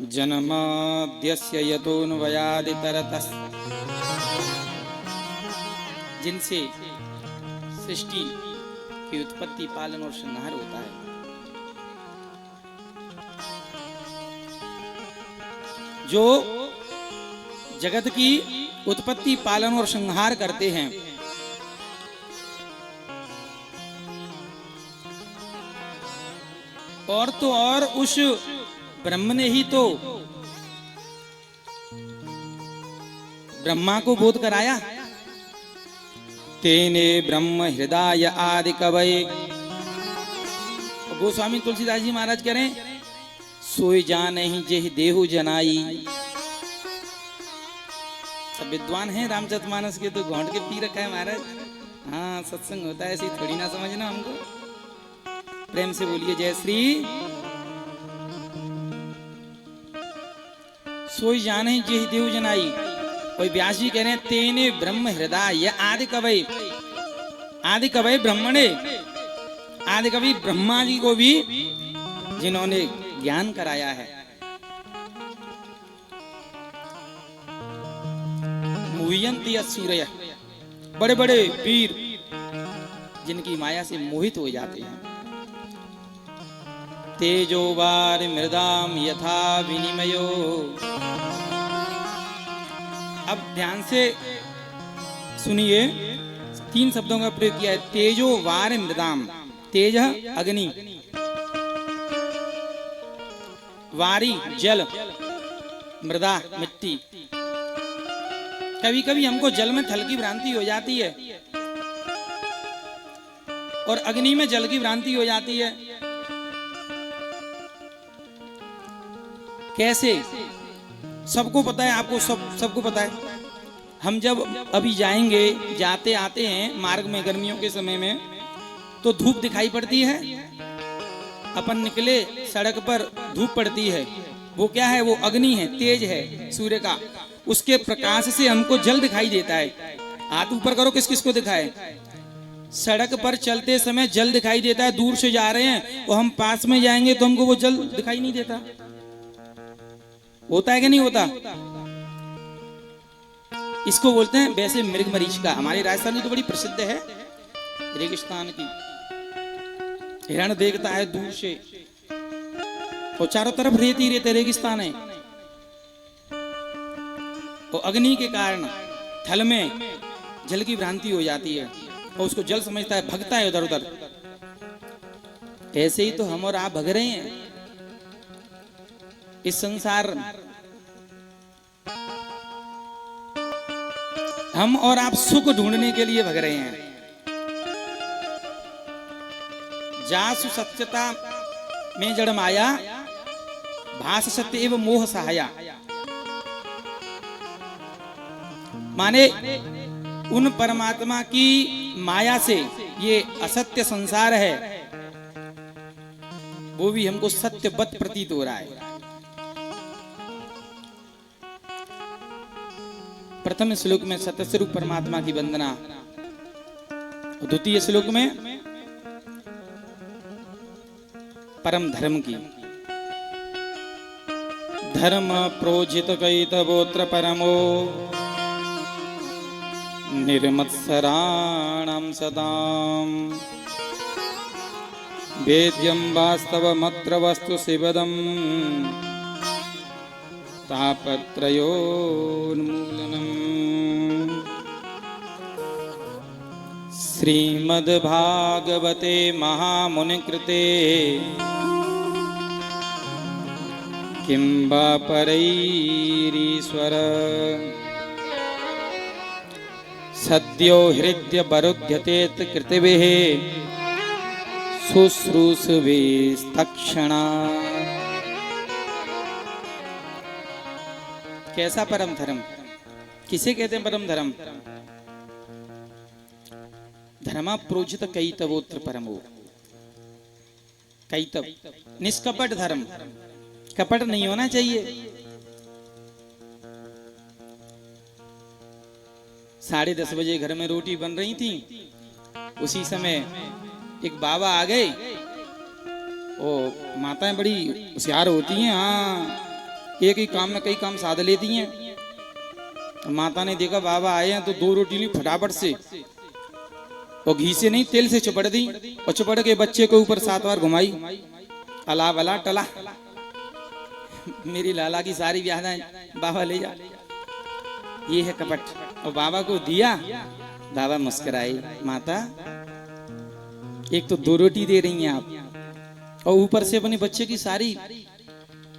जन्माद्यस्य यतोऽन्वयादितरतः, जिनसे सृष्टि की उत्पत्ति पालन और संहार होता है। जो जगत की उत्पत्ति पालन और संहार करते हैं, और तो और उस ब्रह्म ने ही तो ब्रह्मा को बोध कराया। तेने ब्रह्म हृदय आदि कवये। गोस्वामी तुलसीदास जी महाराज कह रहे हैं, सोई जान ही जेहि देहु जनाई। सब विद्वान हैं रामचरितमानस के, तो घोंट के पी रखा है महाराज। हाँ, सत्संग होता है, ऐसी थोड़ी ना समझना हमको। प्रेम से बोलिए जय श्री। सोई जान ही जेहि देहु जनाई। कोई व्यास जी कह रहे हैं, तेने ब्रह्म हृदय आदि कवि। आदि कवि ब्रह्मणे, आदि कवि ब्रह्मा जी को भी जिन्होंने ज्ञान कराया है। मुह्यन्ति सूर्य, बड़े बड़े वीर जिनकी माया से मोहित हो जाते हैं। तेजो वार मृदाम यथा विनिमयो। अब ध्यान से सुनिए, 3 शब्दों का प्रयोग किया है। तेजो वार मृदाम। तेज अग्नि, वारी जल, मृदा मिट्टी। कभी कभी हमको जल में थल की भ्रांति हो जाती है और अग्नि में जल की भ्रांति हो जाती है। कैसे? सबको पता है, आपको सबको पता है। हम जब अभी जाएंगे, जाते आते हैं मार्ग में गर्मियों के समय में, तो धूप दिखाई पड़ती है। अपन निकले सड़क पर, धूप पड़ती है। वो क्या है? वो अग्नि है, तेज है सूर्य का। उसके प्रकाश से हमको जल दिखाई देता है। हाथ ऊपर करो, किस किस को दिखाए? सड़क पर चलते समय जल दिखाई देता है। दूर से जा रहे हैं और हम पास में जाएंगे तो हमको वो जल दिखाई नहीं देता। होता है कि नहीं होता? इसको बोलते हैं वैसे मृग मरीचिका। हमारे राजस्थान में तो बड़ी प्रसिद्ध है रेगिस्तान की। हिरण देखता है दूर से, और चारों तरफ रेती रेते रेगिस्तान है। और अग्नि के कारण थल में जल की भ्रांति हो जाती है और उसको जल समझता है, भगता है उधर उधर। ऐसे ही तो हम और आप भग रहे हैं इस संसार। हम और आप सुख ढूंढने के लिए भग रहे हैं। जासु सत्यता में जड़ माया, भास सत्य एवं मोह सहाया। माने उन परमात्मा की माया से ये असत्य संसार है, वो भी हमको सत्यवत प्रतीत हो रहा है। प्रथम श्लोक में सत्यस्वरूप परमात्मा की वंदना द्वितीय श्लोक में परम धर्म की धर्म प्रोजित कैतवोत्र परमो निर्मत्सराणां सदाम वेद्यं वास्तवमत्र वस्तु शिवदम् तापत्रयोन्मूलनम् श्रीमद्भागवते महामुनिकृते किं वा परैरीश्वर सद्यो हृद्यवरुध्यतेत कृतिभिः शुश्रूषुभिस्तक्षणा। कैसा परम धर्म? किसे कहते हैं परम धर्म? धर्मा प्रोजित कैतवोत्र परमो। कैतव निष्कपट धर्म, कपट नहीं होना चाहिए। 10:30 बजे घर में रोटी बन रही थी, उसी समय एक बाबा आ गए। ओ माताएं बड़ी होशियार होती हैं, हाँ एक ही काम में कई काम साध लेती हैं। माता ने देखा बाबा आए हैं तो 2 रोटी ली फटाफट से, और घी से नहीं तेल से चपड़ दी, और चपड़ के बच्चे को ऊपर 7 बार घुमाई, अला बला टला। मेरी लाला की सारी यादें बाबा ले जा। ये है कपट। और बाबा को दिया, बाबा मुस्कुराए, माता एक तो 2 रोटी दे रही हैं आप, और ऊपर से अपने बच्चे की सारी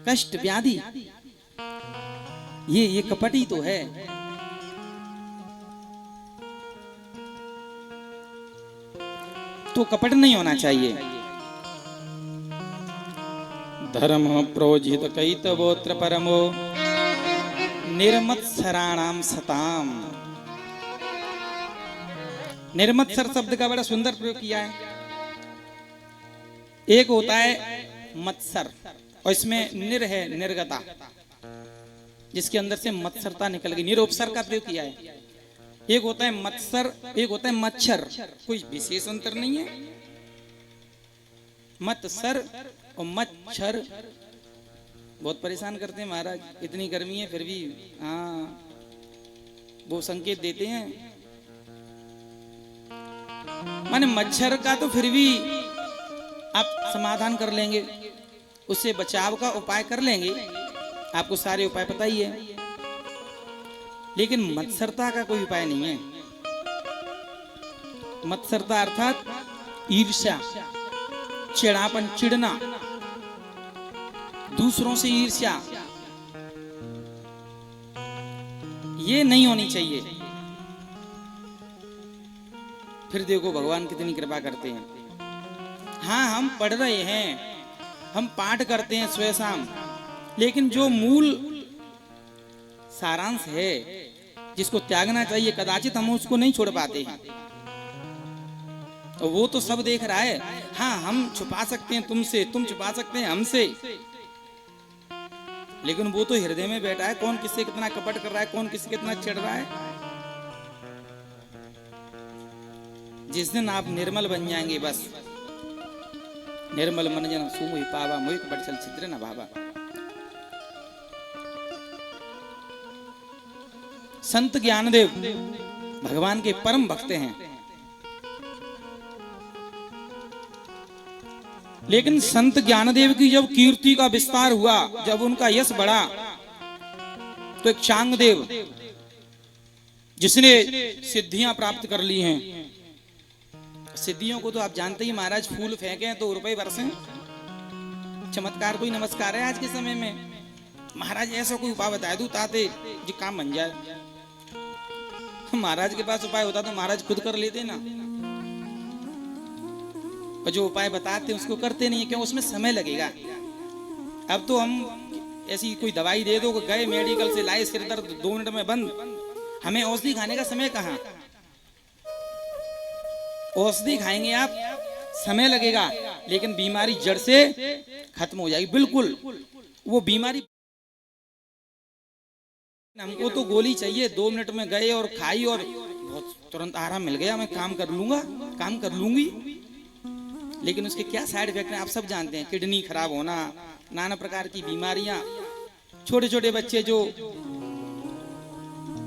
कष्ट व्याधि। ये कपट ही तो है। तो कपट नहीं होना चाहिए। धर्म प्रोजित कैतवोत्र परमो निर्मत्सराणाम सताम। निर्मत्सर शब्द का बड़ा सुंदर प्रयोग किया है। एक होता है मत्सर, और इसमें निर है निर्गता, जिसके अंदर से मत्सरता निकल गई। निरोपसर का प्रयोग किया है। एक होता है मत्सर, एक होता है मच्छर, कोई विशेष अंतर नहीं है। मत्सर और मच्छर बहुत परेशान करते हैं महाराज। इतनी गर्मी है फिर भी हाँ वो संकेत देते हैं। माने मच्छर का तो फिर भी आप समाधान कर लेंगे, उससे बचाव का उपाय कर लेंगे, आपको सारे उपाय पता ही है। लेकिन मत्सरता का कोई उपाय नहीं है। मत्सरता अर्थात ईर्ष्या, चिड़ापन, चिढ़ना, दूसरों से ईर्ष्या, ये नहीं होनी चाहिए। फिर देखो भगवान कितनी कृपा करते हैं। हाँ हम पढ़ रहे हैं, हम पाठ करते हैं सुबह शाम, लेकिन जो मूल सारांश है जिसको त्यागना चाहिए, कदाचित हम उसको नहीं छोड़ पाते हैं। वो तो सब देख रहा है। हाँ हम छुपा सकते हैं तुमसे, तुम छुपा सकते हैं हमसे, लेकिन वो तो हृदय में बैठा है। कौन किससे कितना कपट कर रहा है, कौन किससे कितना चिढ़ रहा है। जिस दिन आप निर्मल बन जाएंगे, बस निर्मल मन जन सुमोहि पावा मोहि कपट चल छिद्र न भावा। संत ज्ञानदेव भगवान के परम भक्त हैं, लेकिन संत ज्ञानदेव की जब कीर्ति का विस्तार हुआ, जब उनका यश बढ़ा, तो एक चांगदेव जिसने सिद्धियां प्राप्त कर ली हैं। सिद्धियों को तो आप जानते ही महाराज, फूल फेंके तो रुपए बरसे। चमत्कार कोई नमस्कार है आज के समय में। महाराज ऐसा कोई उपाय बता दो ताते जी काम बन जाए। महाराज के पास उपाय होता तो महाराज खुद कर लेते ना, और जो उपाय बताते उसको करते नहीं है। क्यों? उसमें समय लगेगा। अब तो हम ऐसी कोई दवाई दे दो, गए मेडिकल से लाए, सिर दर्द 2 मिनट में बंद। हमें औषधि खाने का समय कहाँ? औषधि खाएंगे आप, समय लगेगा, लेकिन बीमारी जड़ से खत्म हो जाएगी बिल्कुल। वो बीमारी, हमको तो गोली चाहिए, 2 मिनट में गए और खाई और बहुत तुरंत आराम मिल गया, मैं काम कर लूंगा, काम कर लूंगी। लेकिन उसके क्या साइड इफेक्ट हैं आप सब जानते हैं, किडनी खराब होना, नाना प्रकार की बीमारियां, छोटे छोटे बच्चे जो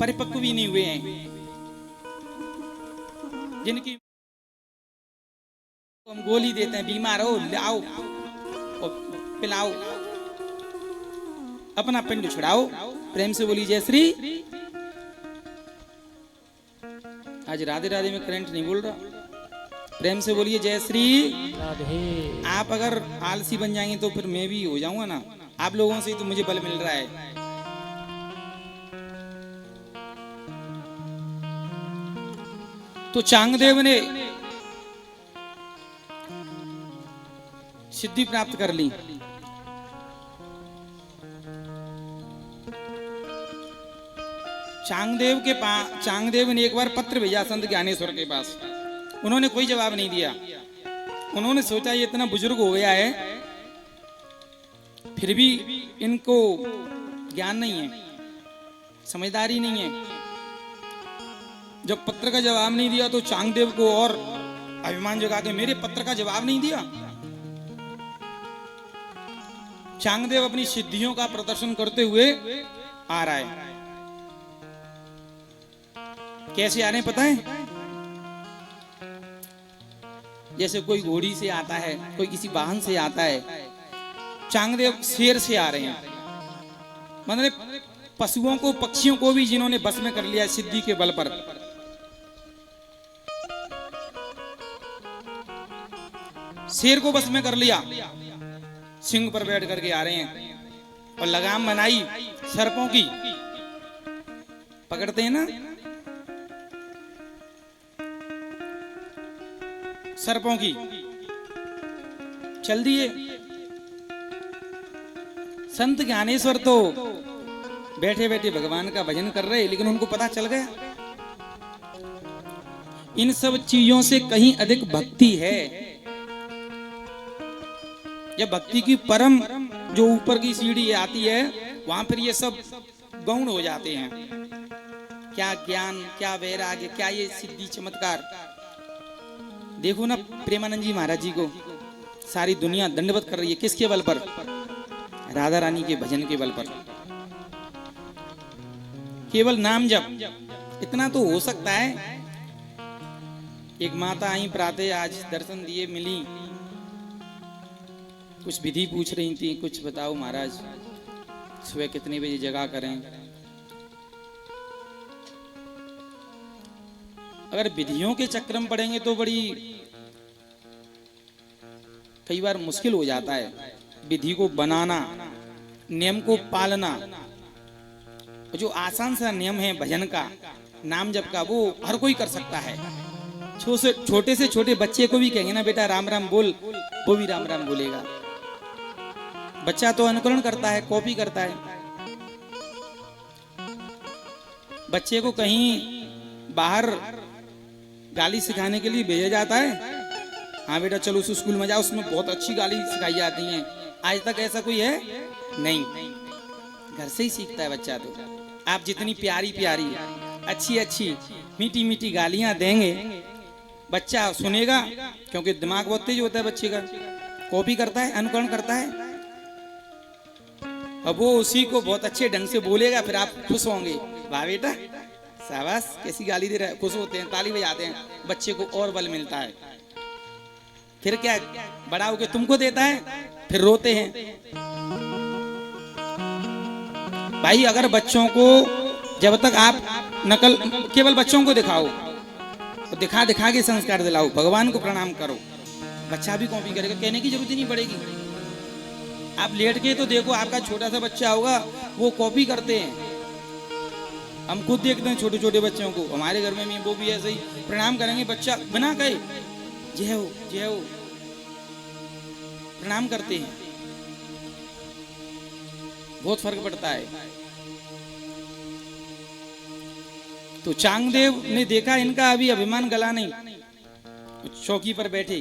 परिपक्व भी नहीं हुए हैं, जिनकी हम गोली देते हैं, बीमार हो लाओ और पिलाओ, अपना पिंड छुड़ाओ। प्रेम से बोली जय श्री। आज राधे राधे में करंट नहीं बोल रहा, प्रेम से बोलिए जय श्री। राधे आप अगर आलसी बन जाएंगे तो फिर मैं भी हो जाऊंगा ना, आप लोगों से तो मुझे बल मिल रहा है। तो चांगदेव ने सिद्धि प्राप्त कर ली। चांगदेव ने एक बार पत्र भेजा संत ज्ञानेश्वर के पास, उन्होंने कोई जवाब नहीं दिया। उन्होंने सोचा ये इतना बुजुर्ग हो गया है, फिर भी इनको ज्ञान नहीं है, समझदारी नहीं है। जब पत्र का जवाब नहीं दिया तो चांगदेव को और अभिमान जगा के मेरे पत्र का जवाब नहीं दिया। चांगदेव अपनी सिद्धियों का प्रदर्शन करते हुए आ रहा है। कैसे आ रहे हैं पता है? जैसे कोई घोड़ी से आता है, कोई किसी वाहन से आता है, चांगदेव शेर से आ रहे हैं। मतलब पशुओं को, पक्षियों को भी जिन्होंने बस में कर लिया सिद्धि के बल पर। शेर को बस में कर लिया, सिंह पर बैठ करके आ रहे हैं और लगाम बनाई सर्पों की, पकड़ते हैं ना सर्पों की, चल दिए। संत ज्ञानेश्वर तो बैठे बैठे भगवान का भजन कर रहे, लेकिन उनको पता चल गया इन सब चीजों से कहीं अधिक भक्ति है। जब भक्ति की परम जो ऊपर की सीढ़ी आती है, वहां पर ये सब गौण हो जाते हैं। क्या ज्ञान, क्या वैराग्य, क्या ये सिद्धि चमत्कार। देखो ना प्रेमानंद जी महाराज जी को सारी दुनिया दंडवत कर रही है, किसके बल पर? राधा रानी के भजन के बल पर, केवल नाम जप। इतना तो हो सकता है। एक माता आई प्रातः, आज दर्शन दिए, मिली, कुछ विधि पूछ रही थी, कुछ बताओ महाराज सुबह कितने बजे जगा करें। अगर विधियों के चक्र में पड़ेंगे तो बड़ी कई बार मुश्किल हो जाता है। विधि को बनाना, नियम को पालना, जो आसान सा नियम है भजन का, नाम जप का, वो हर कोई कर सकता है। छोटे से छोटे बच्चे को भी कहेंगे ना बेटा राम राम बोल, वो भी राम राम बोलेगा। बच्चा तो अनुकरण करता है, कॉपी करता है। बच्चे को कहीं बाहर गाली सिखाने के लिए भेजा जाता है, हाँ बेटा चलो उस स्कूल में जाओ, उसमें बहुत अच्छी गाली सिखाई जाती है। आज तक ऐसा कोई है नहीं, घर से ही सीखता है बच्चा। तो आप जितनी प्यारी प्यारी, अच्छी अच्छी, मीठी मीठी गालियां देंगे, बच्चा सुनेगा, क्योंकि दिमाग बहुत तेज होता है बच्चे का, कॉपी करता है, अनुकरण करता है। अब वो उसी को बहुत अच्छे ढंग से बोलेगा, फिर आप खुश होंगे, वाह बेटा शाबाश, कैसी गाली दे रहा है, खुश होते हैं, ताली बजाते हैं, बच्चे को और बल मिलता है। फिर क्या बड़ा होके तुमको देता है, फिर रोते हैं। भाई अगर बच्चों को जब तक आप नकल केवल बच्चों को दिखाओ, तो दिखा दिखा के संस्कार दिलाओ, भगवान को प्रणाम करो, बच्चा भी कॉपी करेगा, कहने की जरूरत ही नहीं पड़ेगी। आप लेट के तो देखो, आपका छोटा सा बच्चा होगा वो कॉपी करते हैं। हम खुद देखते हैं छोटे छोटे बच्चों को, हमारे घर में भी वो भी ऐसे ही प्रणाम करेंगे, बच्चा बिना कहे जय हो जय हो प्रणाम करते हैं। बहुत फर्क पड़ता है। तो चांगदेव ने देखा इनका अभी अभिमान गला नहीं, चौकी पर बैठे,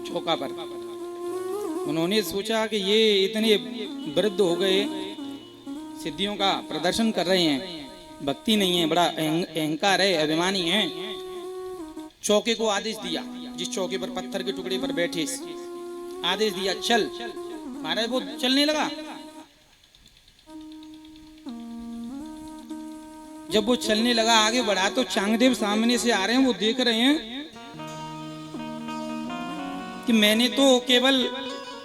चौका पर। उन्होंने सोचा कि ये इतने वृद्ध हो गए, सिद्धियों का प्रदर्शन कर रहे हैं, भक्ति नहीं है, बड़ा अहंकार है, अभिमानी है। चौके को आदेश दिया, जिस चौके पर पत्थर के टुकड़े पर बैठे, आदेश दिया चल। महाराज वो चलने लगा। जब वो चलने लगा, आगे बढ़ा, तो चांगदेव सामने से आ रहे हैं। वो देख रहे हैं कि मैंने तो केवल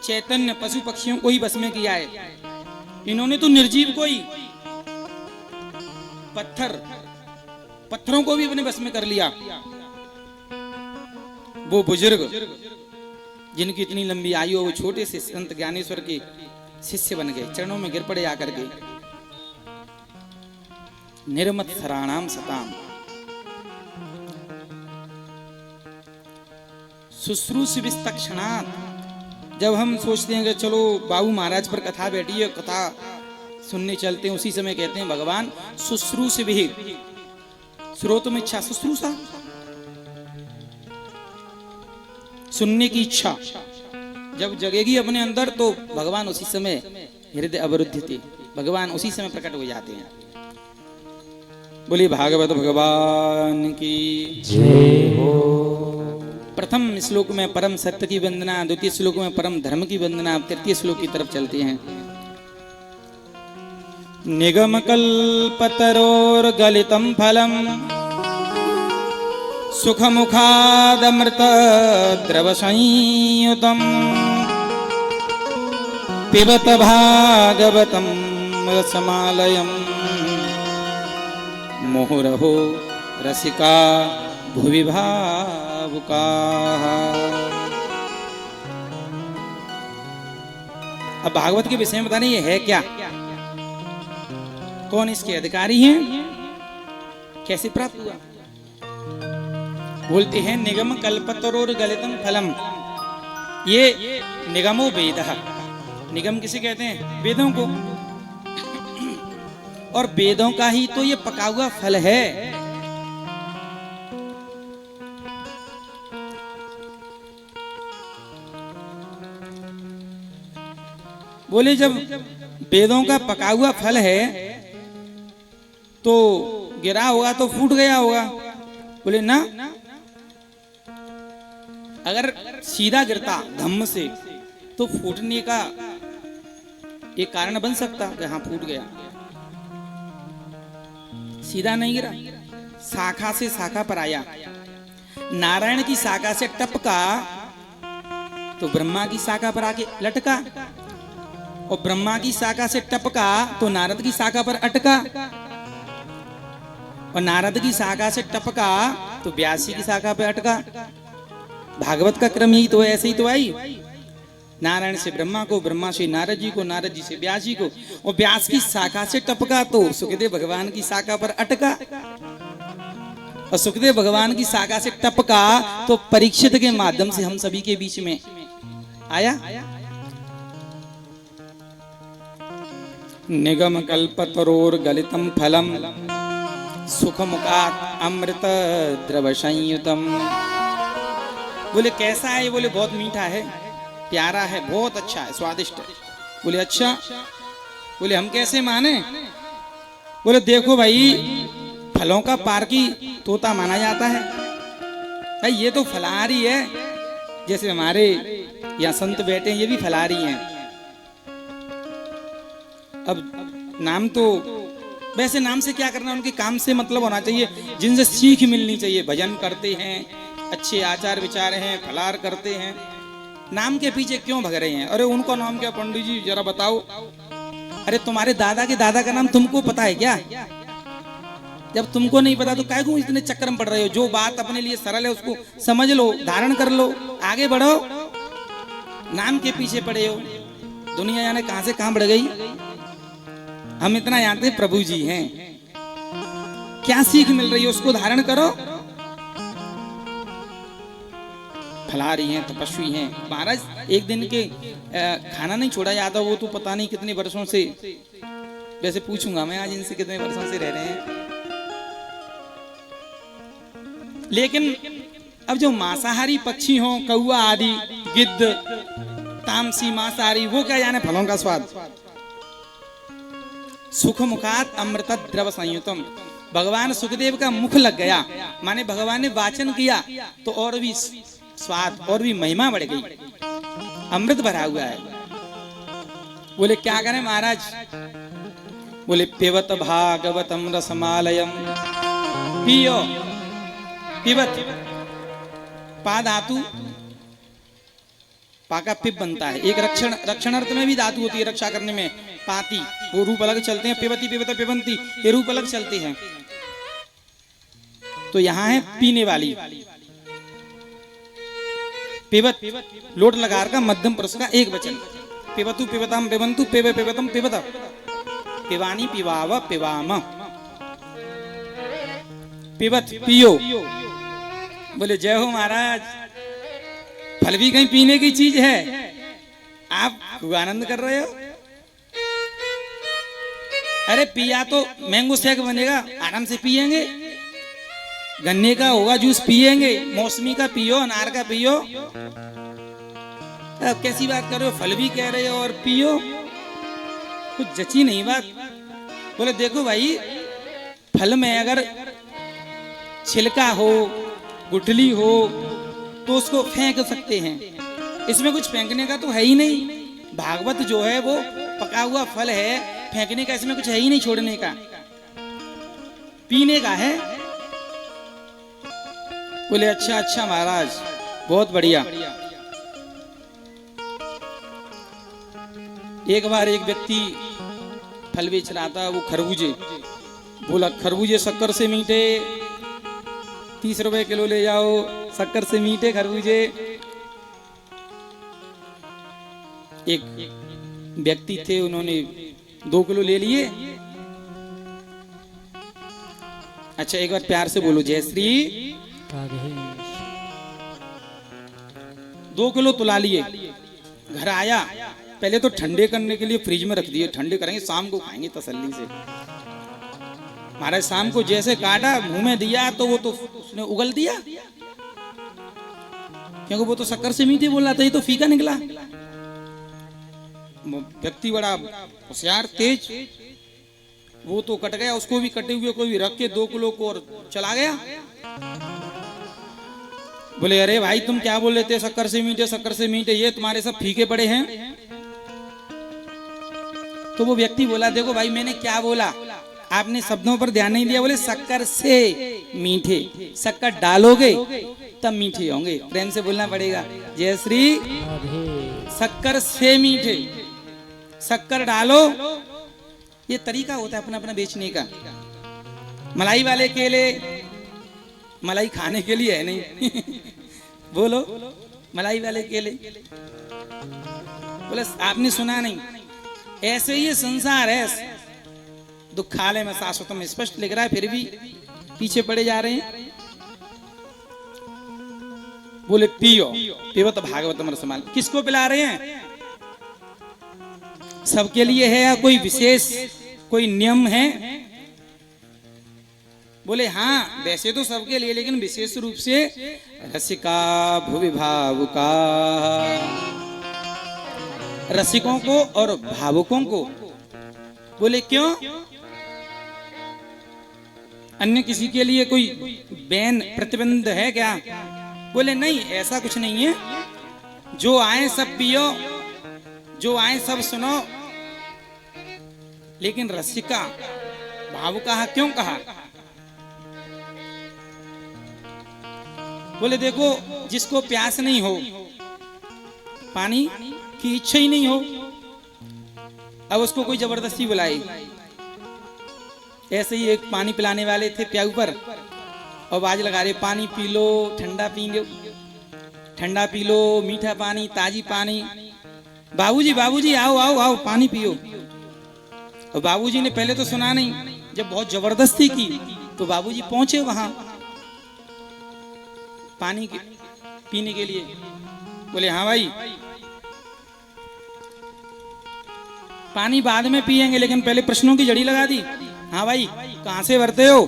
चैतन्य पशु पक्षियों को ही बस में किया है, इन्होंने तो निर्जीव को ही, पत्थरों को भी अपने बस में कर लिया। वो बुजुर्ग जिनकी इतनी लंबी आयु, वो छोटे से संत ज्ञानेश्वर के शिष्य बन गए, चरणों में गिर पड़े आकर के। निर्मत सराणाम सताम शुश्रूष विस्तक्षणात्। जब हम सोचते हैं कि चलो बाबू महाराज पर कथा बैठी है, कथा सुनने चलते हैं, उसी समय कहते हैं भगवान शुश्रूष भी, श्रोतम इच्छा, शुश्रूषा सुनने की इच्छा जब जगेगी अपने अंदर, तो भगवान उसी समय हृदय अवरुद्ध थे, भगवान उसी समय प्रकट हो जाते हैं। बोलिए भागवत भगवान की जय हो। प्रथम श्लोक में परम सत्य की वंदना, द्वितीय श्लोक में परम धर्म की वंदना, तृतीय श्लोक की तरफ चलते हैं। निगम कल्पतरोर गलितम फलम सुख मुखादमृत द्रव संयुतम पिबत भागवतम रसमालयम मुहुरहो रसिका भुवि भावुका। अब भागवत के विषय में बताने ये है क्या, कौन इसके अधिकारी हैं, कैसे प्राप्त हुआ। बोलते हैं निगम कल्पतरोर गलितम फलम। ये निगमो वेदः, निगम किसे कहते हैं, वेदों को, और वेदों का ही तो ये पका हुआ फल है। बोले जब वेदों का पका हुआ फल है तो गिरा होगा तो फूट गया होगा। बोले ना, अगर सीधा गिरता धम्म से तो फूटने का एक कारण बन सकता कि हाँ फूट गया। सीधा नहीं गिरा, शाखा से शाखा पर आया। नारायण की शाखा से टपका तो ब्रह्मा की शाखा पर आके लटका, और ब्रह्मा की शाखा से टपका तो नारद की शाखा पर अटका, और नारद की शाखा से टपका तो व्यासी की शाखा पर अटका। भागवत का क्रम यही तो है, ऐसे ही तो आई। नारायण से ब्रह्मा को, ब्रह्मा से नारद जी को, नारद जी से व्यास जी को, और व्यास की शाखा से टपका तो सुखदेव भगवान की शाखा पर अटका, और सुखदेव भगवान की शाखा से टपका तो परीक्षित के माध्यम से हम सभी के बीच में आया। निगम कल्पतरोर गलितम फलम सुख मुखात अमृत द्रव संयुतम। बोले कैसा है, बोले बहुत मीठा है, प्यारा है, बहुत अच्छा है, स्वादिष्ट है। बोले अच्छा, बोले हम कैसे माने। बोले देखो भाई, फलों का पारकी तोता माना जाता है भाई, ये तो फलाहारी है। जैसे हमारे यहाँ संत बैठे हैं, ये भी फलाहारी हैं। अब नाम तो वैसे नाम से क्या करना, उनके काम से मतलब होना चाहिए, जिनसे सीख मिलनी चाहिए। भजन करते हैं, अच्छे आचार विचार हैं, फलाहार करते हैं, नाम के पीछे क्यों भग रहे हैं। अरे उनको नाम क्या पंडित जी जरा बताओ। अरे तुम्हारे दादा के दादा का नाम तुमको पता है क्या? जब तुमको नहीं पता तो काहे को इतने चक्कर में पड़ रहे हो। जो बात अपने लिए सरल है उसको समझ लो, धारण कर लो, आगे बढ़ो। नाम के पीछे पड़े हो, दुनिया जाने कहां से कहां बढ़ गई। हम इतना जानते हैं प्रभु जी हैं, क्या सीख मिल रही है उसको धारण करो। फलाहारी हैं, तपस्वी हैं। महाराज एक दिन के खाना नहीं छोड़ा जाता, वो तो पता नहीं कितने वर्षों से, वैसे पूछूंगा मैं आज इनसे कितने वर्षों से रह रहे हैं। लेकिन अब जो मांसाहारी पक्षी हो, कौआ आदि, गिद्ध, तामसी, मांसाहारी, वो क्या जाने फलों का स्वाद। सुख मुखात अमृत द्रव संयुतम। भगवान सुखदेव का मुख लग गया, माने भगवान ने वाचन किया तो और भी स्वाद और भी महिमा बढ़ गई, अमृत भरा हुआ है। बोले क्या करें महाराज? बोले पिबत भागवतम रसमालयम, पियो। पिबत पा धातु, पा का पिप बनता है। एक रक्षण अर्थ में भी धातु होती है, रक्षा करने में पाती, वो रूप अलग चलते हैं। पिबती पिबत पिबंती, ये रूप अलग चलते हैं। तो यहां है पीने वाली। पिबत लोट लगार का मध्यम पुरुष का एक वचन। पिबतु पिबतम पिबंतु पिबे पिबतम पिबत, पिवानी पिवाव पिवाम। पिबत पियो। बोले जय हो महाराज। फल भी कहीं पीने की चीज है, आप खूब आनंद कर रहे हो। अरे पिया तो मैंगो शेक बनेगा, आराम से पिएंगे। गन्ने का होगा जूस पिएंगे, मौसमी का पियो, अनार का पियो। अब कैसी बात कर रहे हो? फल भी कह रहे हो और पियो, कुछ जची नहीं बात। बोले देखो भाई, फल में अगर छिलका हो, गुठली हो, तो उसको फेंक सकते हैं, इसमें कुछ फेंकने का तो है ही नहीं। भागवत जो है वो पका हुआ फल है, फेंकने का इसमें कुछ है ही नहीं, छोड़ने का, पीने का है। बोले अच्छा अच्छा महाराज, बहुत बढ़िया। एक बार एक व्यक्ति फल बेच रहा था, वो खरबूजे। बोला खरबूजे शक्कर से मीठे, 30 रुपए किलो ले जाओ, शक्कर से मीठे खरबूजे। एक व्यक्ति थे, उन्होंने 2 किलो ले लिए। अच्छा एक बार प्यार से बोलो जय श्री। 2 किलो तुला लिए, घर आया, पहले तो ठंडे करने के लिए फ्रिज में रख दिए, ठंडे करेंगे शाम को खाएंगे तसल्ली से। महाराज शाम को जैसे काटा, मुंह में दिया तो वो तो उसने उगल दिया, क्योंकि वो तो शक्कर से मीठे बोल रहा था, ये तो फीका निकला। व्यक्ति बड़ा होशियार तेज, वो तो कट गया, उसको भी कटे हुए को भी रख के 2 किलो को और चला गया। बोले अरे भाई तुम क्या बोल रहे थे, शक्कर से मीठे, शक्कर से मीठे, ये तुम्हारे सब फीके पड़े हैं। तो वो व्यक्ति बोला देखो भाई मैंने क्या बोला, आपने शब्दों पर ध्यान नहीं दिया। बोले शक्कर से मीठे, शक्कर डालोगे तब मीठे होंगे। प्रेम से बोलना पड़ेगा जय श्री। शक्कर से मीठे, शक्कर डालो, ये तरीका होता है अपना अपना बेचने का। मलाई वाले केले मलाई खाने के लिए है नहीं बोलो मलाई वाले केले। बोले आपने सुना नहीं, ऐसे ही संसार है, दुखालय में शाश्वतम स्पष्ट लिख रहा है, फिर भी पीछे पड़े जा रहे हैं। बोले पियो, पिबत भागवतम रसमाल। किसको पिला रहे हैं? सबके लिए है या कोई विशेष कोई नियम है? बोले हाँ वैसे तो सबके लिए, लेकिन विशेष रूप से रसिका भुवि भावुका, रसिकों को और भावुकों को। बोले क्यों? अन्य किसी के लिए कोई बैन प्रतिबंध है क्या? बोले नहीं ऐसा कुछ नहीं है, जो आए सब पियो, जो आए सब सुनो, लेकिन रसिका भावुका क्यों कहा? बोले देखो जिसको प्यास नहीं हो, पानी की इच्छा ही नहीं हो, अब उसको कोई जबरदस्ती बुलाए। ऐसे ही एक पानी पिलाने वाले थे प्याऊ पर, और बाज लगा रहे पानी पी लो, ठंडा पी लो, ठंडा पी लो, मीठा पानी, ताजी पानी। बाबूजी बाबूजी आओ आओ आओ पानी पियो। और बाबूजी ने पहले तो सुना नहीं, जब बहुत जबरदस्ती की तो बाबूजी पहुंचे वहां पानी पीने के लिए। बोले हाँ भाई पानी बाद में पिएंगे, लेकिन पहले प्रश्नों की जड़ी लगा दी। हाँ भाई कहां से भरते हो?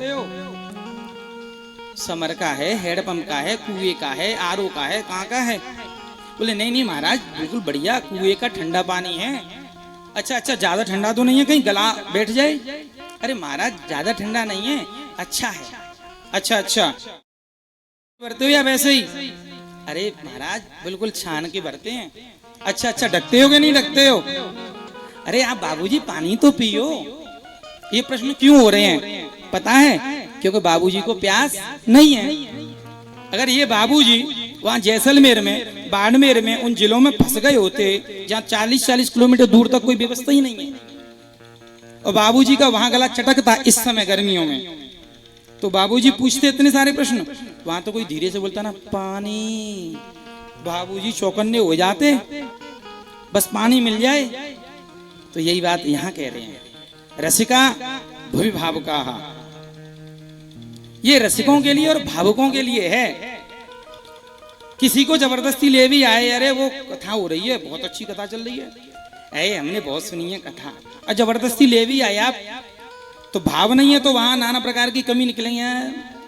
समर का है, हेडपंप का है, कुएं का है, आरओ का है, कहाँ का है? बोले नहीं नहीं महाराज बिल्कुल बढ़िया कुएं का ठंडा पानी है, अच्छा अच्छा, ज्यादा ठंडा तो नहीं है, कहीं गला बैठ जाए? अरे महाराज ज्यादा ठंडा नहीं है, अच्छा है। अच्छा अच्छा, भरते हो या वैसे ही? अरे महाराज बिल्कुल छान के भरते हैं। अच्छा अच्छा, ढकते हो कि नहीं ढकते हो? अरे आप बाबूजी पानी तो पियो। ये प्रश्न क्यों हो रहे हैं पता है? क्योंकि बाबूजी को प्यास नहीं है। अगर ये बाबूजी वहां जैसलमेर में, बाड़मेर में, उन जिलों में फंस गए होते जहां 40-40 किलोमीटर दूर तक कोई व्यवस्था ही नहीं है, और बाबूजी का वहां गला चटकता इस समय गर्मियों में, तो बाबूजी पूछते इतने सारे प्रश्न। वहां तो कोई धीरे से बोलता ना पानी, बाबूजी चौकन्ने हो जाते, बस पानी मिल जाए। तो यही बात यहाँ कह रहे हैं, रसिका भुवि भावुका। ये रसिकों के लिए और भावुकों के लिए है। किसी को जबरदस्ती ले भी आए, अरे वो कथा हो रही है, बहुत अच्छी कथा चल रही है, अरे हमने बहुत सुनी है कथा, और जबरदस्ती ले भी आए आप, तो भाव नहीं है तो वहां नाना प्रकार की कमी निकलेंगे।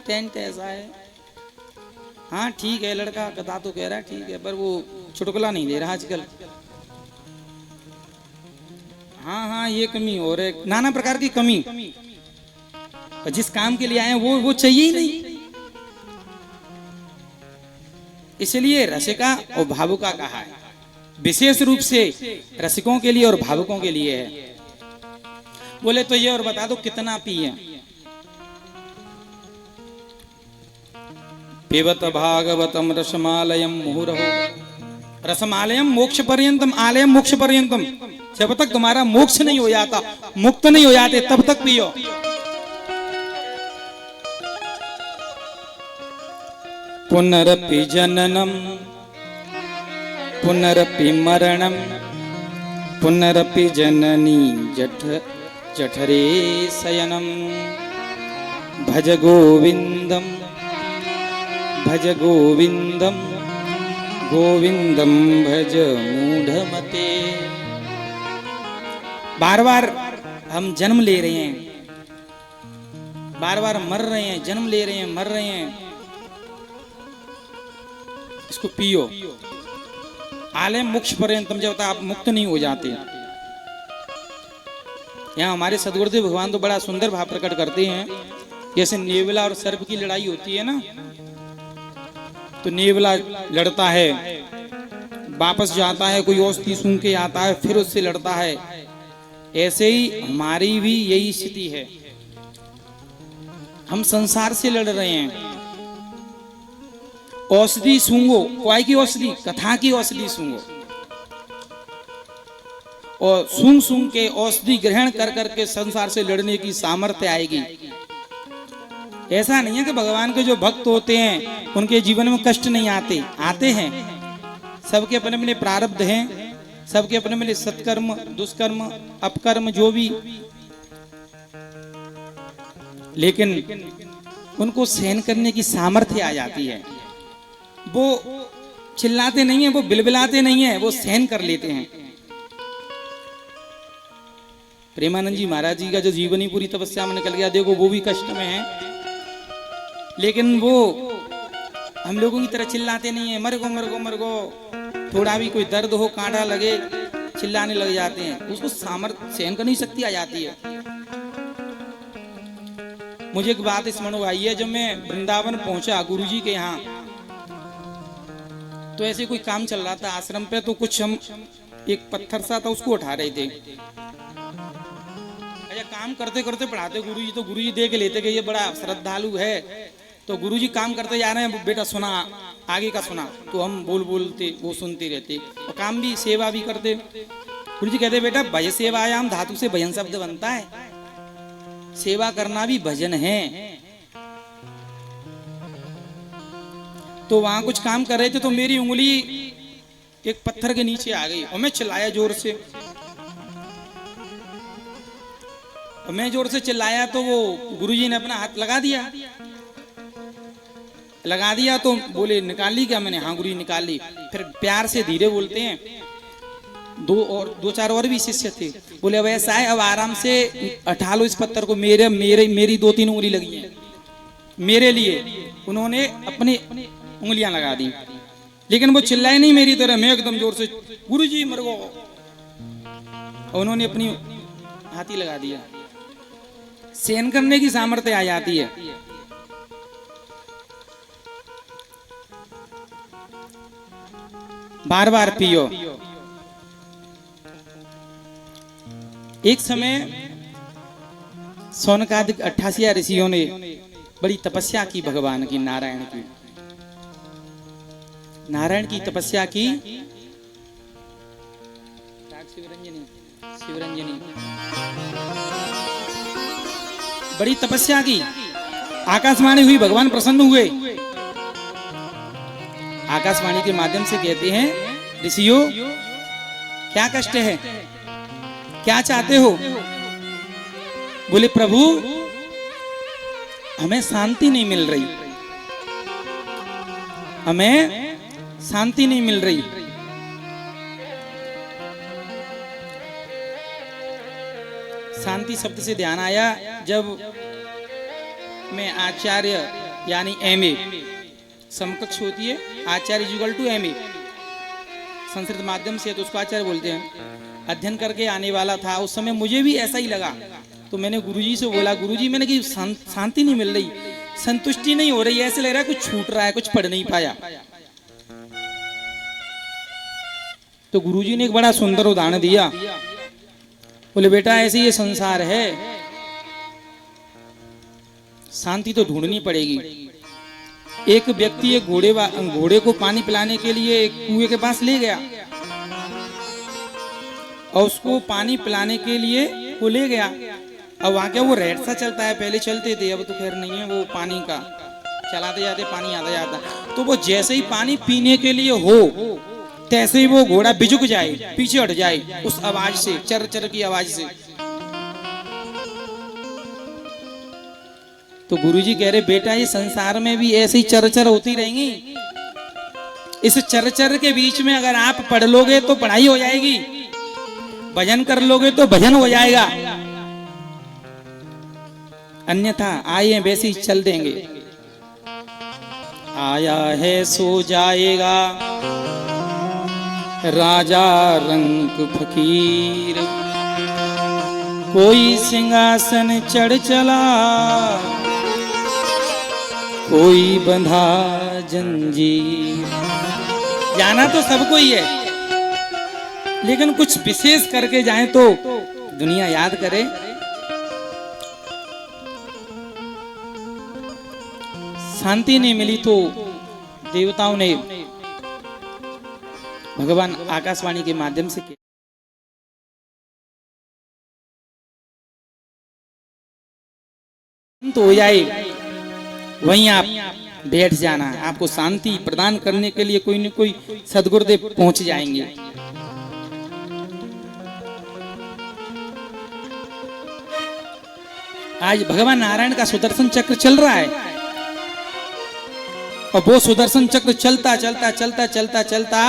टेंट ऐसा है, हाँ ठीक है, लड़का कथा तो कह रहा है ठीक है, पर वो चुटकुला नहीं दे रहा आजकल। हाँ हाँ, ये कमी हो रही, नाना प्रकार की कमी। और जिस काम के लिए आए वो चाहिए ही नहीं। इसलिए रसिका और भावुका कहा है, विशेष रूप से रसिकों के लिए और भावुकों के लिए है। बोले तो ये और बता दो कितना पिए? पिबत भागवतम रसमालयम मुहुरहो। रसमालयम मोक्ष पर्यंतम, आलयम मोक्ष पर्यंतम। जब तक तुम्हारा मोक्ष नहीं हो जाता, मुक्त नहीं हो जाते, तब तक पियो। पुनरपि जननम पुनरपि मरणम पुनरपि जननी जठरे शयनम। भज गोविंदम भज गोविंदम गोविंदम भज मूढ़मते। बार बार हम जन्म ले रहे हैं, बार बार मर रहे हैं, जन्म ले रहे हैं, मर रहे हैं, इसको पियो। आलय मोक्ष पर्यंतम, जब तक आप मुक्त नहीं हो जाते। यहाँ हमारे सदगुरुदेव भगवान तो बड़ा सुंदर भाव प्रकट करते हैं। जैसे नेवला और सर्प की लड़ाई होती है ना, तो नेवला लड़ता है, वापस जाता है, कोई औषधि सूंघ के आता है, फिर उससे लड़ता है। ऐसे ही हमारी भी यही स्थिति है, हम संसार से लड़ रहे हैं। औषधि सूंघो, काय की औषधि? कथा की औषधि सूंघो, और सूंघ सूंघ के औषधि ग्रहण कर करके संसार से लड़ने की सामर्थ्य आएगी। ऐसा नहीं है कि भगवान के जो भक्त होते हैं उनके जीवन में कष्ट नहीं आते, आते हैं। सबके अपने अपने प्रारब्ध हैं, सबके अपने अपने सत्कर्म, दुष्कर्म, अपकर्म जो भी, लेकिन उनको सहन करने की सामर्थ्य आ जाती है। वो चिल्लाते नहीं है, वो बिलबिलाते नहीं है, वो सहन कर लेते हैं। प्रेमानंद जी महाराज जी का जो जीवन ही पूरी तपस्या में निकल गया, देखो वो भी कष्ट में है, लेकिन वो हम लोगों की तरह चिल्लाते नहीं है, मर गो मर गो मर गो। थोड़ा भी कोई दर्द हो, कांटा लगे, चिल्लाने लग जाते हैं। उसको सामर्थ्य, सहन करने की शक्ति आ जाती है। मुझे एक बात स्मरण आई है, जब मैं वृंदावन पहुंचा गुरुजी के यहाँ, तो ऐसे कोई काम चल रहा था आश्रम पे, तो कुछ हम एक पत्थर सा था उसको उठा रहे थे। अच्छा, काम करते करते पढ़ाते गुरुजी, तो गुरुजी देख लेते कि ये बड़ा श्रद्धालु है, तो गुरुजी काम करते जा रहे हैं, बेटा सुना, आगे का सुना, तो हम बोलते वो सुनते रहते, और काम भी सेवा भी करते। गुरुजी कहते बेटा भज सेवायाम धातु से भजन शब्द बनता है, सेवा करना भी भजन है। तो वहां कुछ काम कर रहे थे, तो मेरी उंगली एक पत्थर के नीचे आ गई, और मैं चिल्लाया जोर से, और मैं जोर से चिल्लाया तो वो गुरुजी ने अपना हाथ लगा दिया, तो बोले निकाल ली क्या? मैंने हाँ गुरुजी निकाल ली। फिर प्यार से धीरे बोलते हैं, दो चार और भी शिष्य थे, बोले अब ऐसा है, अब आराम से उठा लो इस पत्थर को, मेरी 2-3 उंगली लगी है मेरे लिए। उन्होंने अपनी उंगलियां लगा दी, लेकिन वो चिल्लाए नहीं मेरी तरह, मैं एकदम जोर से गुरुजी मर गो। और उन्होंने अपनी हाथी लगा दिया। सहन करने की सामर्थ्य आ जाती है। बार बार पियो। एक समय सौनकादिक 88 ऋषियों ने बड़ी तपस्या की भगवान की, नारायण की। नारायण की तपस्या की। शिवरंजनी बड़ी तपस्या की। आकाशवाणी हुई, भगवान प्रसन्न हुए। आकाशवाणी के माध्यम से कहते हैं, ऋषियों क्या कष्ट है, क्या चाहते हो? बोले प्रभु हमें शांति नहीं मिल रही, हमें शांति नहीं मिल रही। शांति शब्द से ध्यान आया जब मैं आचार्य यानी एमए समकक्ष होती है, आचार्य इक्वल टू एमए संस्कृत माध्यम से, तो उसको आचार्य बोलते हैं। अध्ययन करके आने वाला था, उस समय मुझे भी ऐसा ही लगा। तो मैंने गुरुजी से बोला, गुरुजी मैंने कि शांति नहीं मिल रही, संतुष्टि नहीं हो रही, ऐसे लग रहा है कुछ छूट रहा है, कुछ पढ़ नहीं पाया। तो गुरुजी ने एक बड़ा सुंदर उदाहरण दिया। बोले बेटा ऐसे ये संसार है, शांति तो ढूंढनी पड़ेगी। एक व्यक्ति एक घोड़े को पानी पिलाने के लिए एक कुएं के पास ले गया और उसको पानी पिलाने के लिए वो ले गया। अब वहां क्या वो रेड सा चलता है, पहले चलते थे, अब तो खैर नहीं है, वो पानी का चलाते जाते पानी आता जाता। तो वो जैसे ही पानी पीने के लिए हो तैसे ही वो घोड़ा बिजुक जाए, पीछे हट जाए उस आवाज से, चर चर की आवाज से। तो गुरुजी कह रहे बेटा ये संसार में भी ऐसे ही चर होती रहेंगी। इस चर के बीच में अगर आप पढ़ लोगे तो पढ़ाई हो जाएगी, भजन कर लोगे तो भजन हो जाएगा, अन्यथा आए वैसे ही चल देंगे। आया है सो जाएगा राजा रंग फकीर, कोई सिंहासन चढ़ चला, कोई बंधा जंजीर। जाना तो सबको ही है, लेकिन कुछ विशेष करके जाए तो दुनिया याद करे। शांति नहीं मिली तो देवताओं ने भगवान आकाशवाणी के माध्यम से तो हो जाए, वहीं आप बैठ जाना। आपको शांति प्रदान करने के लिए कोई न कोई सदगुरुदेव पहुंच जाएंगे। आज भगवान नारायण का सुदर्शन चक्र चल रहा है और वो सुदर्शन चक्र चलता चलता चलता चलता चलता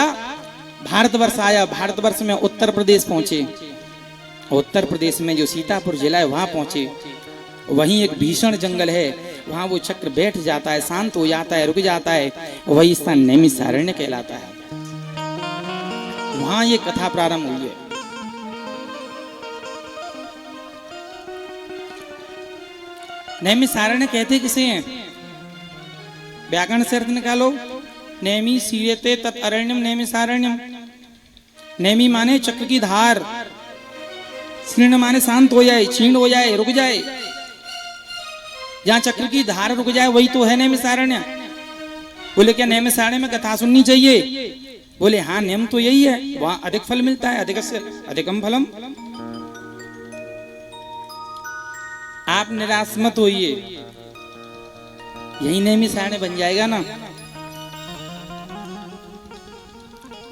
भारतवर्ष आया। भारतवर्ष में उत्तर प्रदेश पहुंचे। उत्तर प्रदेश में जो सीतापुर जिला है वहां पहुंचे। वहीं एक भीषण जंगल है, वहां वो चक्र बैठ जाता है, शांत हो जाता है, रुक जाता है। वही स्थान नैमिषारण्य कहलाता है। वहां ये कथा प्रारंभ हुई है। नैमिषारण्य कहते किसे हैं? व्याकरण से अर्थ निकालो। नेमि सीयते तत् अरण्यम नैमिषारण्यम। नेमि माने चक्र की धार, क्षीण माने शांत हो जाए, क्षीण हो जाए, रुक जाए। जहां चक्र की धार रुक जाए वही तो है नैमिषारण्य। बोले क्या नैमिषारण्य में कथा सुननी चाहिए? बोले हाँ, नियम तो यही है, वहां अधिक फल मिलता है, अधिक से अधिकम फलम। आप निराश मत होइए, यही नैमिषारण्य बन जाएगा ना।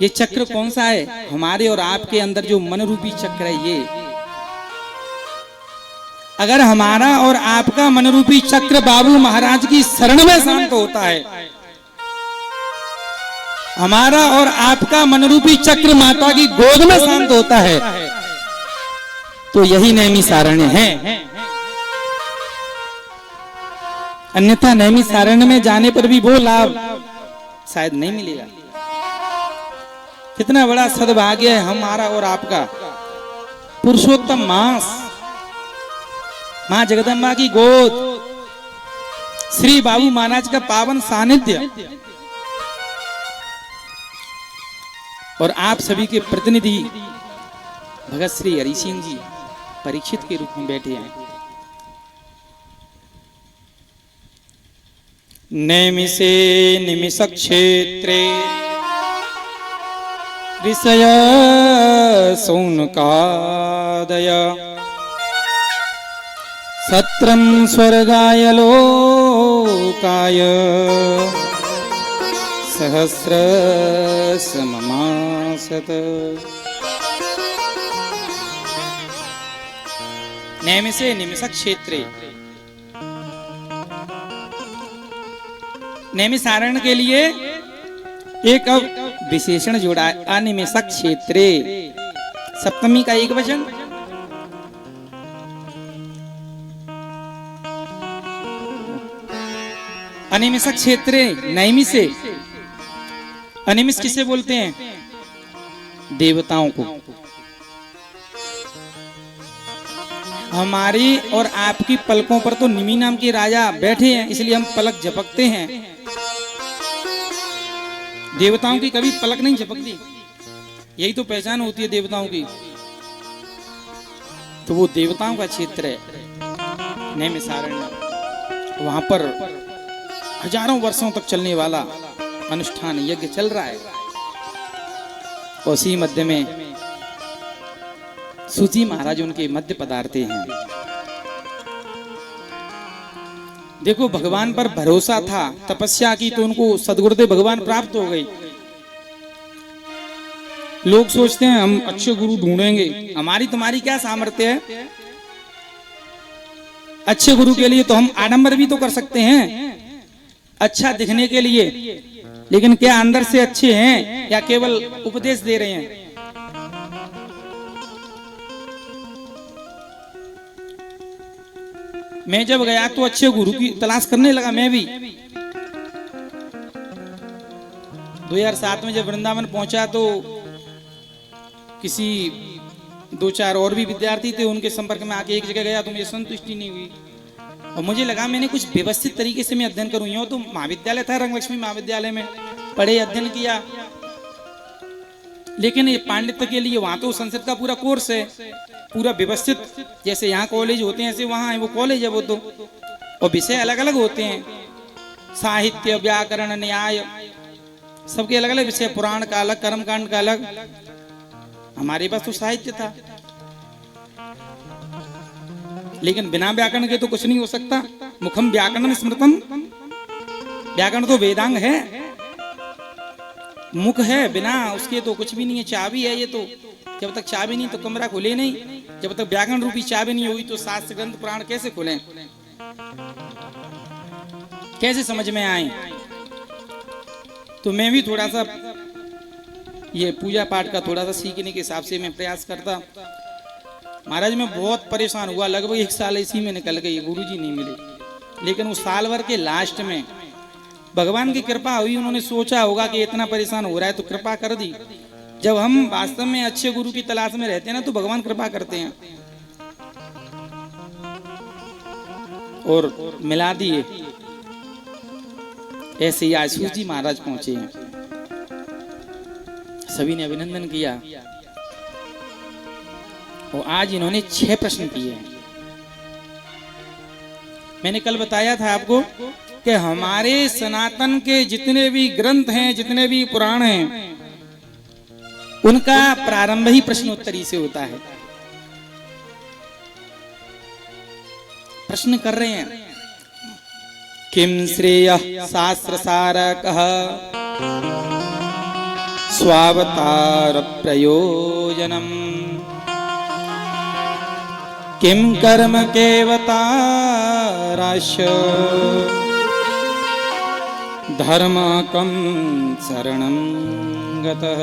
ये चक्र कौन सा है? हमारे और आपके अंदर जो मन रूपी चक्र है ये। अगर हमारा और आपका मन रूपी चक्र बाबू महाराज की शरण में शांत होता है, हमारा और आपका मन रूपी चक्र माता की गोद में शांत होता है, तो यही नैमिषारण्य है। अन्यथा नैमिषारण्य में जाने पर भी वो लाभ शायद नहीं मिलेगा। कितना बड़ा सद्भाग्य है हमारा और आपका। पुरुषोत्तम मास, मां जगदम्बा की गोद, श्री बाबू महाराज का पावन सानिध्य और आप सभी के प्रतिनिधि भगत श्री हरि सिंह जी परीक्षित के रूप में बैठे हैं। नैमिषे निमिष क्षेत्रे ऋषय सौनकादय सत्रं स्वर्गाय लोकाय सहस्रसममासत। नैमिषे निमिष क्षेत्रे, नैमिषारण्य के लिए एक अब विशेषण जोड़ा है, अनिमिषक क्षेत्रे, सप्तमी का एक वचन। अनिमिषक क्षेत्रे, नैमिषे। अनिमिष किसे बोलते हैं? देवताओं को। हमारी और आपकी पलकों पर तो निमि नाम के राजा बैठे हैं, इसलिए हम पलक झपकते हैं। देवताओं की कभी पलक नहीं झपकती, यही तो पहचान होती है देवताओं की। तो वो देवताओं का क्षेत्र है नैमिषारण्य। वहां पर हजारों वर्षों तक चलने वाला अनुष्ठान यज्ञ चल रहा है। उसी मध्य में सूची महाराज उनके मध्य पधारते हैं। देखो, भगवान पर भरोसा था, तपस्या की तो उनको सदगुरुदेव भगवान प्राप्त हो गई। लोग सोचते हैं हम अच्छे गुरु ढूंढेंगे, हमारी तुम्हारी क्या सामर्थ्य है? अच्छे गुरु के लिए तो हम आडंबर भी तो कर सकते हैं, अच्छा दिखने के लिए, लेकिन क्या अंदर से अच्छे हैं या केवल उपदेश दे रहे हैं? मैं जब गया तो अच्छे गुरु की तलाश करने लगा मैं भी। 2007 में जब वृंदावन पहुंचा तो किसी 2-4 और भी विद्यार्थी थे, उनके संपर्क में आके एक जगह गया तो मुझे संतुष्टि नहीं हुई और मुझे लगा मैंने कुछ व्यवस्थित तरीके से मैं अध्ययन करूं। यूं तो महाविद्यालय था, रंगलक्ष्मी महाविद्यालय में पढ़े, अध्ययन किया, लेकिन ये पांडित्य के लिए वहां तो संस्कृत का पूरा कोर्स है, पूरा व्यवस्थित। जैसे यहाँ कॉलेज होते हैं ऐसे वहां है वो कॉलेज है वो तो, और विषय अलग अलग होते हैं, साहित्य, व्याकरण, न्याय, सबके अलग अलग विषय, पुराण का अलग, कर्मकांड का अलग। हमारे पास तो साहित्य था, लेकिन बिना व्याकरण के तो कुछ नहीं हो सकता। मुखम व्याकरण स्मृतम, व्याकरण तो वेदांग है, मुख है, बिना उसके तो कुछ भी नहीं है। चाबी है ये तो, जब तक चाबी नहीं तो कमरा खुले नहीं, जब तक व्याकरण रूपी चाबी नहीं हुई तो शास्त्र ग्रंथ पुराण कैसे खुले, कैसे समझ में आए? तो मैं भी थोड़ा सा ये पूजा पाठ का थोड़ा सा सीखने के हिसाब से मैं प्रयास करता। महाराज मैं बहुत परेशान हुआ, लगभग 1 साल इसी में निकल गई, गुरुजी नहीं मिले। लेकिन उस साल भर के लास्ट में भगवान की कृपा हुई, उन्होंने सोचा होगा कि इतना परेशान हो रहा है तो कृपा कर दी। जब हम वास्तव में अच्छे गुरु की तलाश में रहते हैं ना तो भगवान कृपा करते हैं और मिला दिए। ऐसे ही आज सूजी महाराज पहुंचे हैं, सभी ने अभिनंदन किया और आज इन्होंने 6 प्रश्न किए हैं। मैंने कल बताया था आपको कि हमारे सनातन के जितने भी ग्रंथ हैं, जितने भी पुराण हैं, उनका प्रारंभ ही प्रश्नोत्तरी से होता है। प्रश्न कर रहे हैं, किम श्रेयः शास्त्र सारकः स्वावतार प्रयोजनम् किम कर्म केवताराश्य धर्म कम शरणं गतः।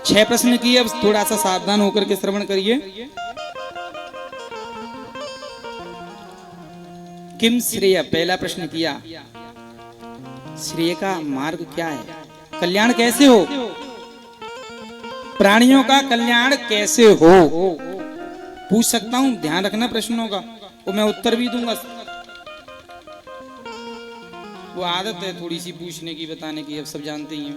6 प्रश्न किए, अब थोड़ा सा सावधान होकर के श्रवण करिए। किम श्रेय, पहला प्रश्न किया, श्रेय का मार्ग क्या है, कल्याण कैसे हो? प्राणियों का कल्याण कैसे हो? पूछ सकता हूं, ध्यान रखना प्रश्नों का, वो मैं उत्तर भी दूंगा। वो आदत है थोड़ी सी पूछने की, बताने की, अब सब जानते ही हैं।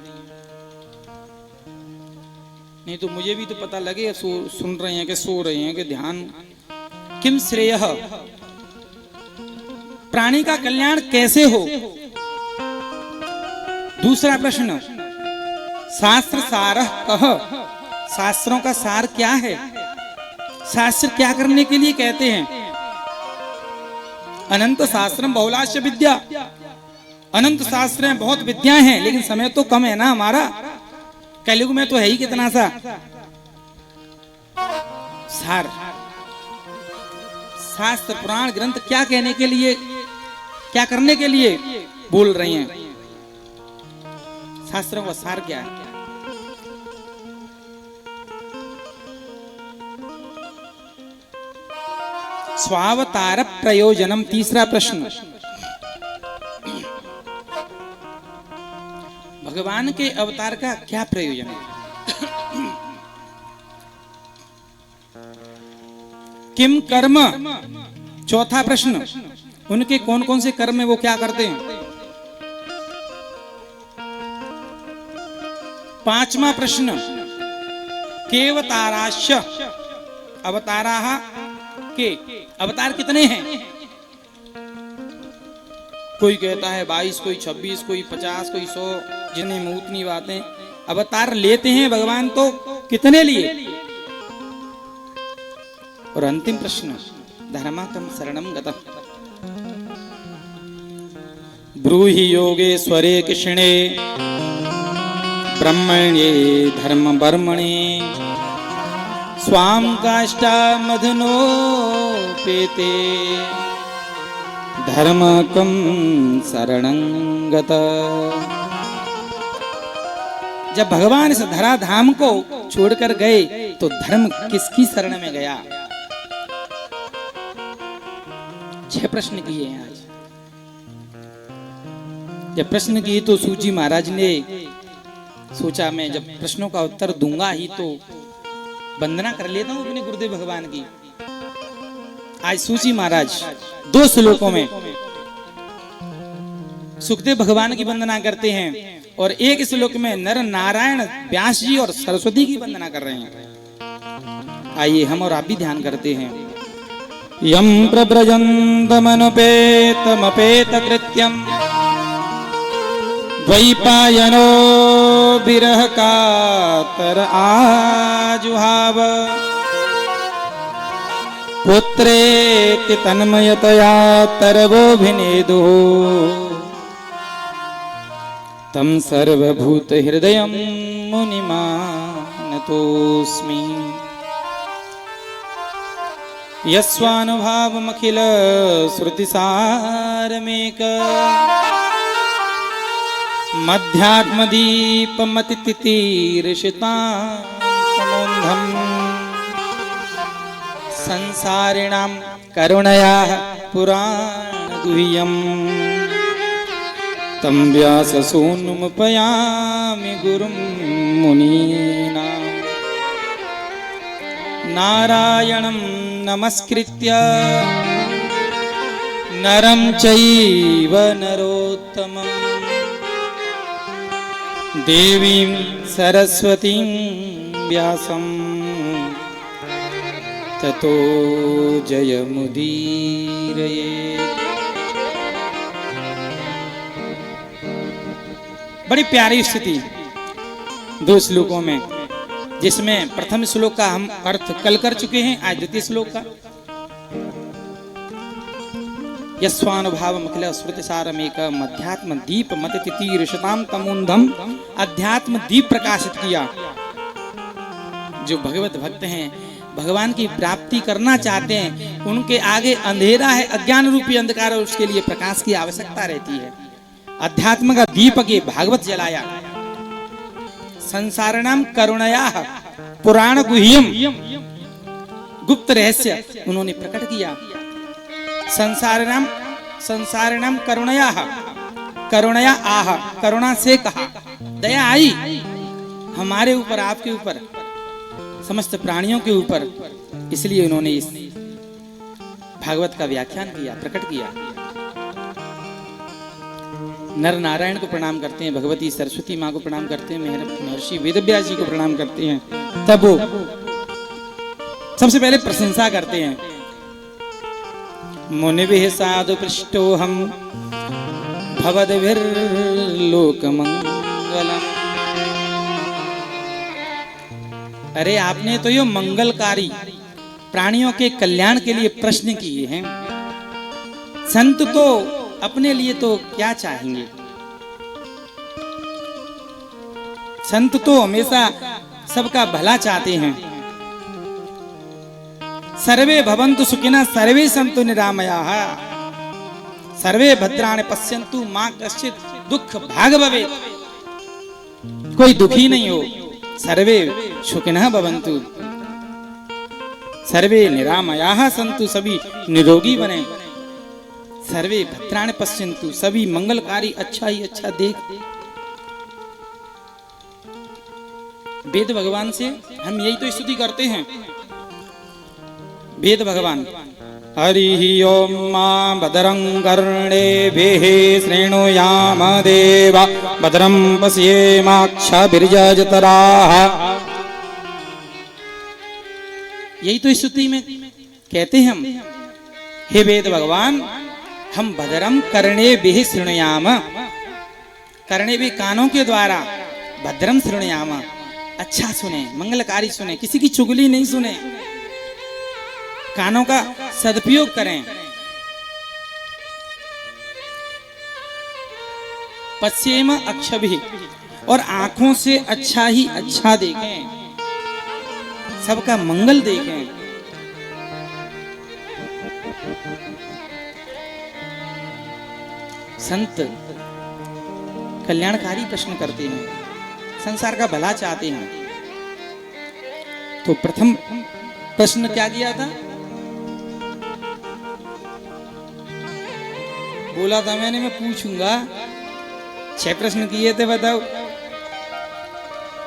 नहीं तो मुझे भी तो पता लगे सुन रहे हैं कि सो रहे हैं कि ध्यान। किम श्रेयः, प्राणी का कल्याण कैसे हो? दूसरा प्रश्न, शास्त्र सारः कह, शास्त्रों का सार क्या है? शास्त्र क्या करने के लिए कहते हैं? अनंत शास्त्रम बहुलाश्य विद्या, अनंत शास्त्र हैं, बहुत विद्याएं हैं, लेकिन समय तो कम है ना हमारा। कलयुग में तो है ही कितना सा। सार, शास्त्र पुराण ग्रंथ क्या कहने के लिए, क्या करने के लिए बोल रहे हैं? शास्त्रों का सार क्या है? स्वावतार प्रयोजनम, तीसरा प्रश्न, भगवान के अवतार का क्या प्रयोजन है? किम कर्म, चौथा प्रश्न, उनके कौन कौन से कर्म है, वो क्या करते हैं? पांचवा प्रश्न, केवताराश्च, अवताराः के अवतार कितने हैं? कोई कहता है 22, कोई 26, कोई 50, कोई 100, जिन्हें मुंह उतनी बातें। अवतार लेते हैं भगवान तो कितने लिए? और अंतिम प्रश्न, धर्मात्म शरणम गतः, ब्रूहि योगेश्वरे कृष्णे ब्रह्मण्ये धर्म बर्मणे स्वाम काष्टा मधुनो पेते धर्मकम शरणं गतः। जब भगवान इस धराधाम को छोड़कर गए तो धर्म किसकी शरण में गया? 6 प्रश्न किए हैं आज। जब प्रश्न किए तो सूजी महाराज ने सोचा मैं जब प्रश्नों का उत्तर दूंगा ही तो वंदना कर लेता हूं अपने गुरुदेव भगवान की। आज सूची महाराज 2 श्लोकों में सुखदेव भगवान की वंदना करते हैं और एक श्लोक में नर नारायण व्यास जी और सरस्वती की वंदना कर रहे हैं। आइए हम और आप भी ध्यान करते हैं। यम प्रव्रजन्तमनुपेतमपेत कृत्यम द्वैपायनो विरह कातर आजुहाव पुत्रेति तन्मयतया तरवोभिनेदो तम सर्वभूत हृदयं मुनिमानतोऽस्मि। यस्वानुभावमखिल श्रुतिसारमेक मध्यात्मदीपमतितितीर्षितामोन्धम् संसारिणां करुणयाः पुराणगुह्यम् तं व्याससूनुमुपयामि गुरुं मुनीनां। नारायणं नमस्कृत्य नरं चैव नरोत्तमं देवीं सरस्वतीं व्यासं ततो जयमुदीरयेत्। बड़ी प्यारी स्थिति 2 श्लोकों में, जिसमें प्रथम श्लोक का हम अर्थ कल कर चुके हैं, आज द्वितीय श्लोक का। यस्वानुभावमखिल श्रुतिसारमेकम् अध्यात्म दीप मतितितीर्षतां तमोन्धम, अध्यात्म दीप प्रकाशित किया। जो भगवत भक्त हैं, भगवान की प्राप्ति करना चाहते हैं, उनके आगे अंधेरा है, अज्ञान रूपी अंधकार, और उसके लिए प्रकाश की आवश्यकता रहती है। अध्यात्म का दीपक ये भागवत जलाया। संसारणाम करुणयाः पुराण गुह्यम, गुप्त रहस्य उन्होंने प्रकट किया। संसारणाम करुणयाः, करुणया आह, करुणा से कहा, दया आई हमारे ऊपर, आपके ऊपर। समस्त प्राणियों के ऊपर, इसलिए उन्होंने इस भागवत का व्याख्यान किया, प्रकट किया। नर नारायण को प्रणाम करते हैं, भगवती सरस्वती माँ को प्रणाम करते हैं, महर्षि वेदव्यास जी को प्रणाम करते हैं, तब वो सबसे पहले प्रशंसा करते हैं। मुनिभिः साधु पृष्टो हम भवद्भिर्लोकमंगलम्। अरे आपने तो ये मंगलकारी प्राणियों के कल्याण के लिए प्रश्न किए हैं। संत तो अपने लिए तो क्या चाहेंगे? संत तो हमेशा सबका भला चाहते हैं। सर्वे भवन्तु सुखिनः सर्वे सन्तु निरामयाः सर्वे भद्राणि पश्यन्तु मा कश्चित् दुःख भाग भवेत्। कोई दुखी नहीं हो। सर्वे सुखिनः भवन्तु सर्वे निरामयाः सन्तु, सभी निरोगी बने। सर्वे भद्राणि पश्यन्तु, सभी मंगलकारी अच्छा ही अच्छा देख। वेद भगवान से हम यही तो स्तुति करते हैं। वेद भगवान हरिः ओम मां भद्रं कर्णेभिः शृणुयाम देवा भद्रं पश्येमाक्षभिर्यजत्राः। यही तो स्तुति में कहते हैं हम, हे वेद भगवान, हम भद्रम कर्णेभिः शृणुयाम, कर्णेभिः कानों के द्वारा, भद्रम शृणुयाम अच्छा सुने, मंगलकारी सुने, किसी की चुगली नहीं सुने, कानों का सदुपयोग करें। पश्येम अक्षभिः, और आंखों से अच्छा ही अच्छा देखें, सबका मंगल देखें। संत कल्याणकारी प्रश्न करते हैं, संसार का भला चाहते हैं। तो प्रथम प्रश्न क्या किया था? बोला था मैंने, मैं पूछूंगा। 6 प्रश्न किए थे, बताओ।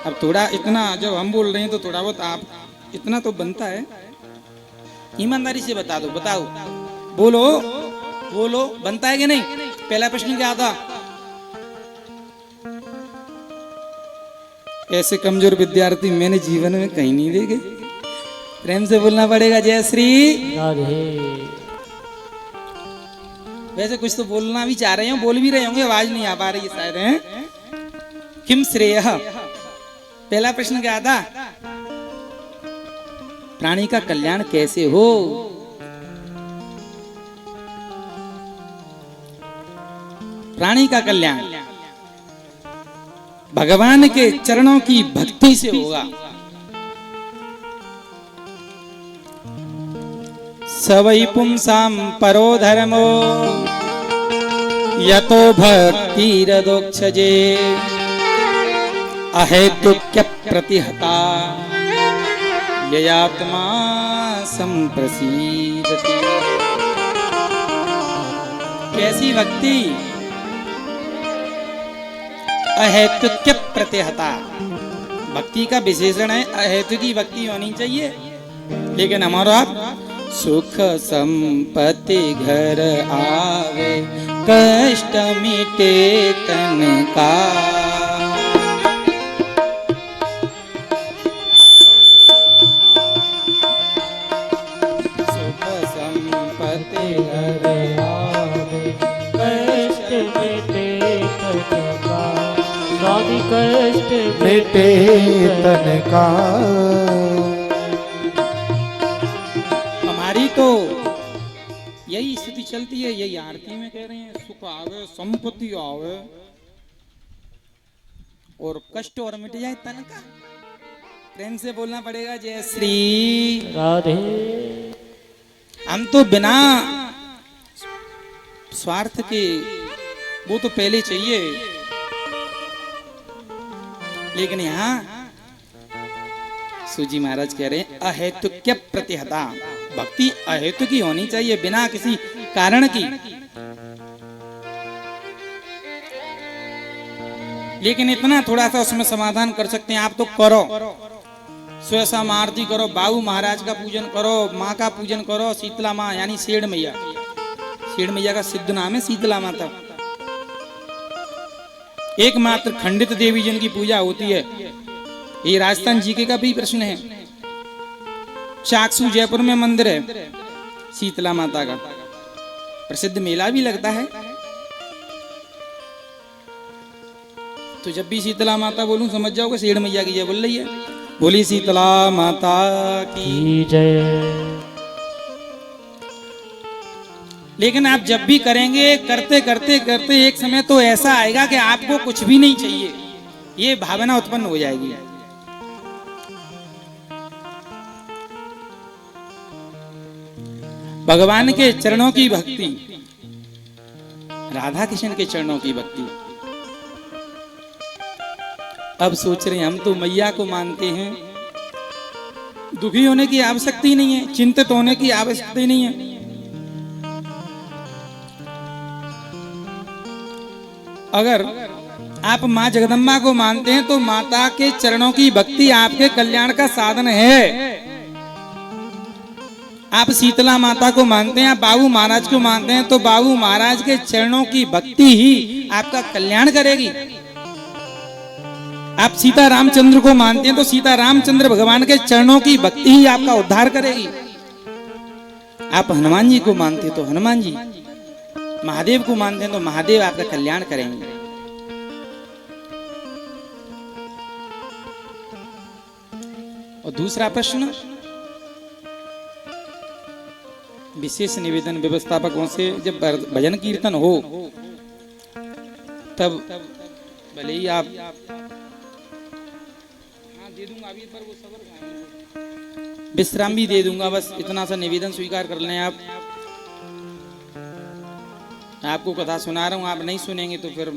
अब थोड़ा इतना जब हम बोल रहे हैं तो थोड़ा बहुत आप इतना तो बनता है। ईमानदारी से बता दो, बताओ, बोलो बोलो, बनता है कि नहीं? पहला प्रश्न क्या था? ऐसे कमजोर विद्यार्थी मैंने जीवन में कहीं नहीं देखे। प्रेम से बोलना पड़ेगा, जय श्री राधे। वैसे कुछ तो बोलना भी चाह रहे हो, बोल भी रहे होंगे, आवाज नहीं आ पा रही है शायद, है? किम श्रेयः, पहला प्रश्न क्या था? प्राणी का कल्याण कैसे हो? प्राणी का कल्याण भगवान के चरणों की भक्ति से होगा। सवै पुंसां परो धर्मो यतो भक्तिरदोक्षजे अहेतुक्य प्रतिहता ययात्मा संप्रसीदति। कैसी भक्ति? अहेतुक्य प्रतिहता। भक्ति का विशेषण है अहेतु की भक्ति होनी चाहिए। लेकिन हमारा सुख संपत्ति घर आवे कष्ट मिटे तन का। सुख संपत्ति घर आवे कष्ट मिटे तन का, स्वामी कष्ट मिटे तन का। तो यही स्थिति चलती है, यही आरती में कह रहे हैं, सुख आवे संपत्ति आवे और कष्ट और मिट जाए तन का। प्रेम से बोलना पड़ेगा, जय श्री राधे। हम तो बिना स्वार्थ के, वो तो पहले चाहिए। लेकिन यहाँ सूजी महाराज कह रहे हैं अहेतुक्य प्रतिहता। भक्ति अहेतु की होनी चाहिए, बिना किसी कारण की। लेकिन इतना थोड़ा सा उसमें समाधान कर सकते हैं आप, तो करो। स्वयं आरती करो, बाबू महाराज का पूजन करो, माँ का पूजन करो, शीतला माँ यानी शेड़ मैया। शेड़ मैया का सिद्ध नाम है शीतला माता। एकमात्र खंडित देवी जिनकी पूजा होती है। ये राजस्थान जीके का भी प्रश्न है। चाकसू जयपुर में मंदिर है शीतला माता का, प्रसिद्ध मेला भी लगता है। तो जब भी शीतला माता बोलूं समझ जाओगे शेड़ मैया की जय बोल रही है। बोली शीतला माता की जय। लेकिन आप जब भी करेंगे, करते करते करते एक समय तो ऐसा आएगा कि आपको कुछ भी नहीं चाहिए, ये भावना उत्पन्न हो जाएगी। भगवान के चरणों की भक्ति, राधा कृष्ण के चरणों की भक्ति। अब सोच रहे हैं हम तो मैया को मानते हैं, दुखी होने की आवश्यकता ही नहीं है, चिंतित होने की आवश्यकता ही नहीं है। अगर आप माँ जगदम्बा को मानते हैं तो माता के चरणों की भक्ति आपके कल्याण का साधन है। आप शीतला माता को मानते हैं, आप बाबू महाराज को मानते हैं तो बाबू महाराज के चरणों की भक्ति ही आपका कल्याण करेगी। आप सीता रामचंद्र को मानते हैं तो सीता रामचंद्र भगवान के चरणों की भक्ति ही आपका उद्धार करेगी। आप हनुमान जी को मानते हैं तो हनुमान जी, महादेव को मानते हैं तो महादेव आपका कल्याण करेंगे। और दूसरा प्रश्न, विशेष निवेदन व्यवस्थापकों से, जब भजन कीर्तन हो तब भले ही आप दे दूंगा, अभी पर वो सबर खाएंगे, विश्राम भी दे दूंगा, बस इतना सा निवेदन स्वीकार कर लें। आप आपको कथा सुना रहा हूं, आप नहीं सुनेंगे तो फिर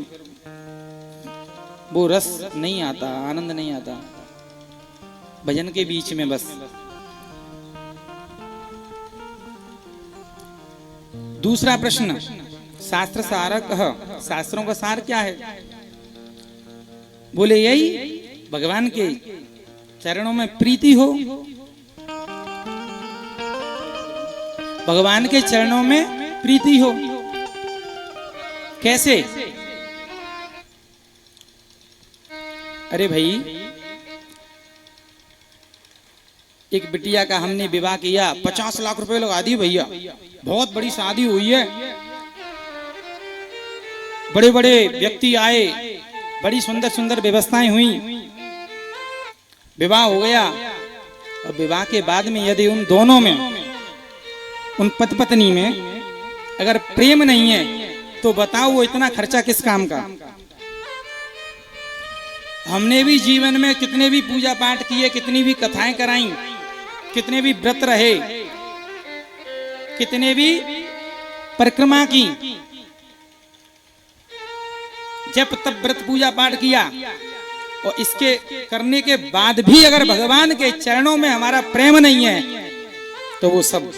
वो रस नहीं आता, आनंद नहीं आता भजन के बीच में। बस दूसरा प्रश्न, शास्त्र सारक, शास्त्रों का सार क्या है? बोले यही भगवान के चरणों में प्रीति हो, भगवान के चरणों में प्रीति हो। कैसे? अरे भाई, एक बिटिया का हमने विवाह किया, 50 लाख रुपए लगा दिए भैया, बहुत बड़ी शादी हुई है, बड़े बड़े व्यक्ति आए, बड़ी सुंदर सुंदर व्यवस्थाएं हुई, विवाह हो गया। और विवाह के बाद में यदि उन दोनों में, उन पति पत्नी में अगर प्रेम नहीं है तो बताओ वो इतना खर्चा किस काम का? हमने भी जीवन में कितने भी पूजा पाठ किए, कितनी भी कथाएं कराई, कितने भी व्रत रहे, कितने भी परिक्रमा की, जब तब व्रत पूजा पाठ किया, और इसके करने के बाद भी अगर भगवान के चरणों में हमारा प्रेम नहीं है तो वो सब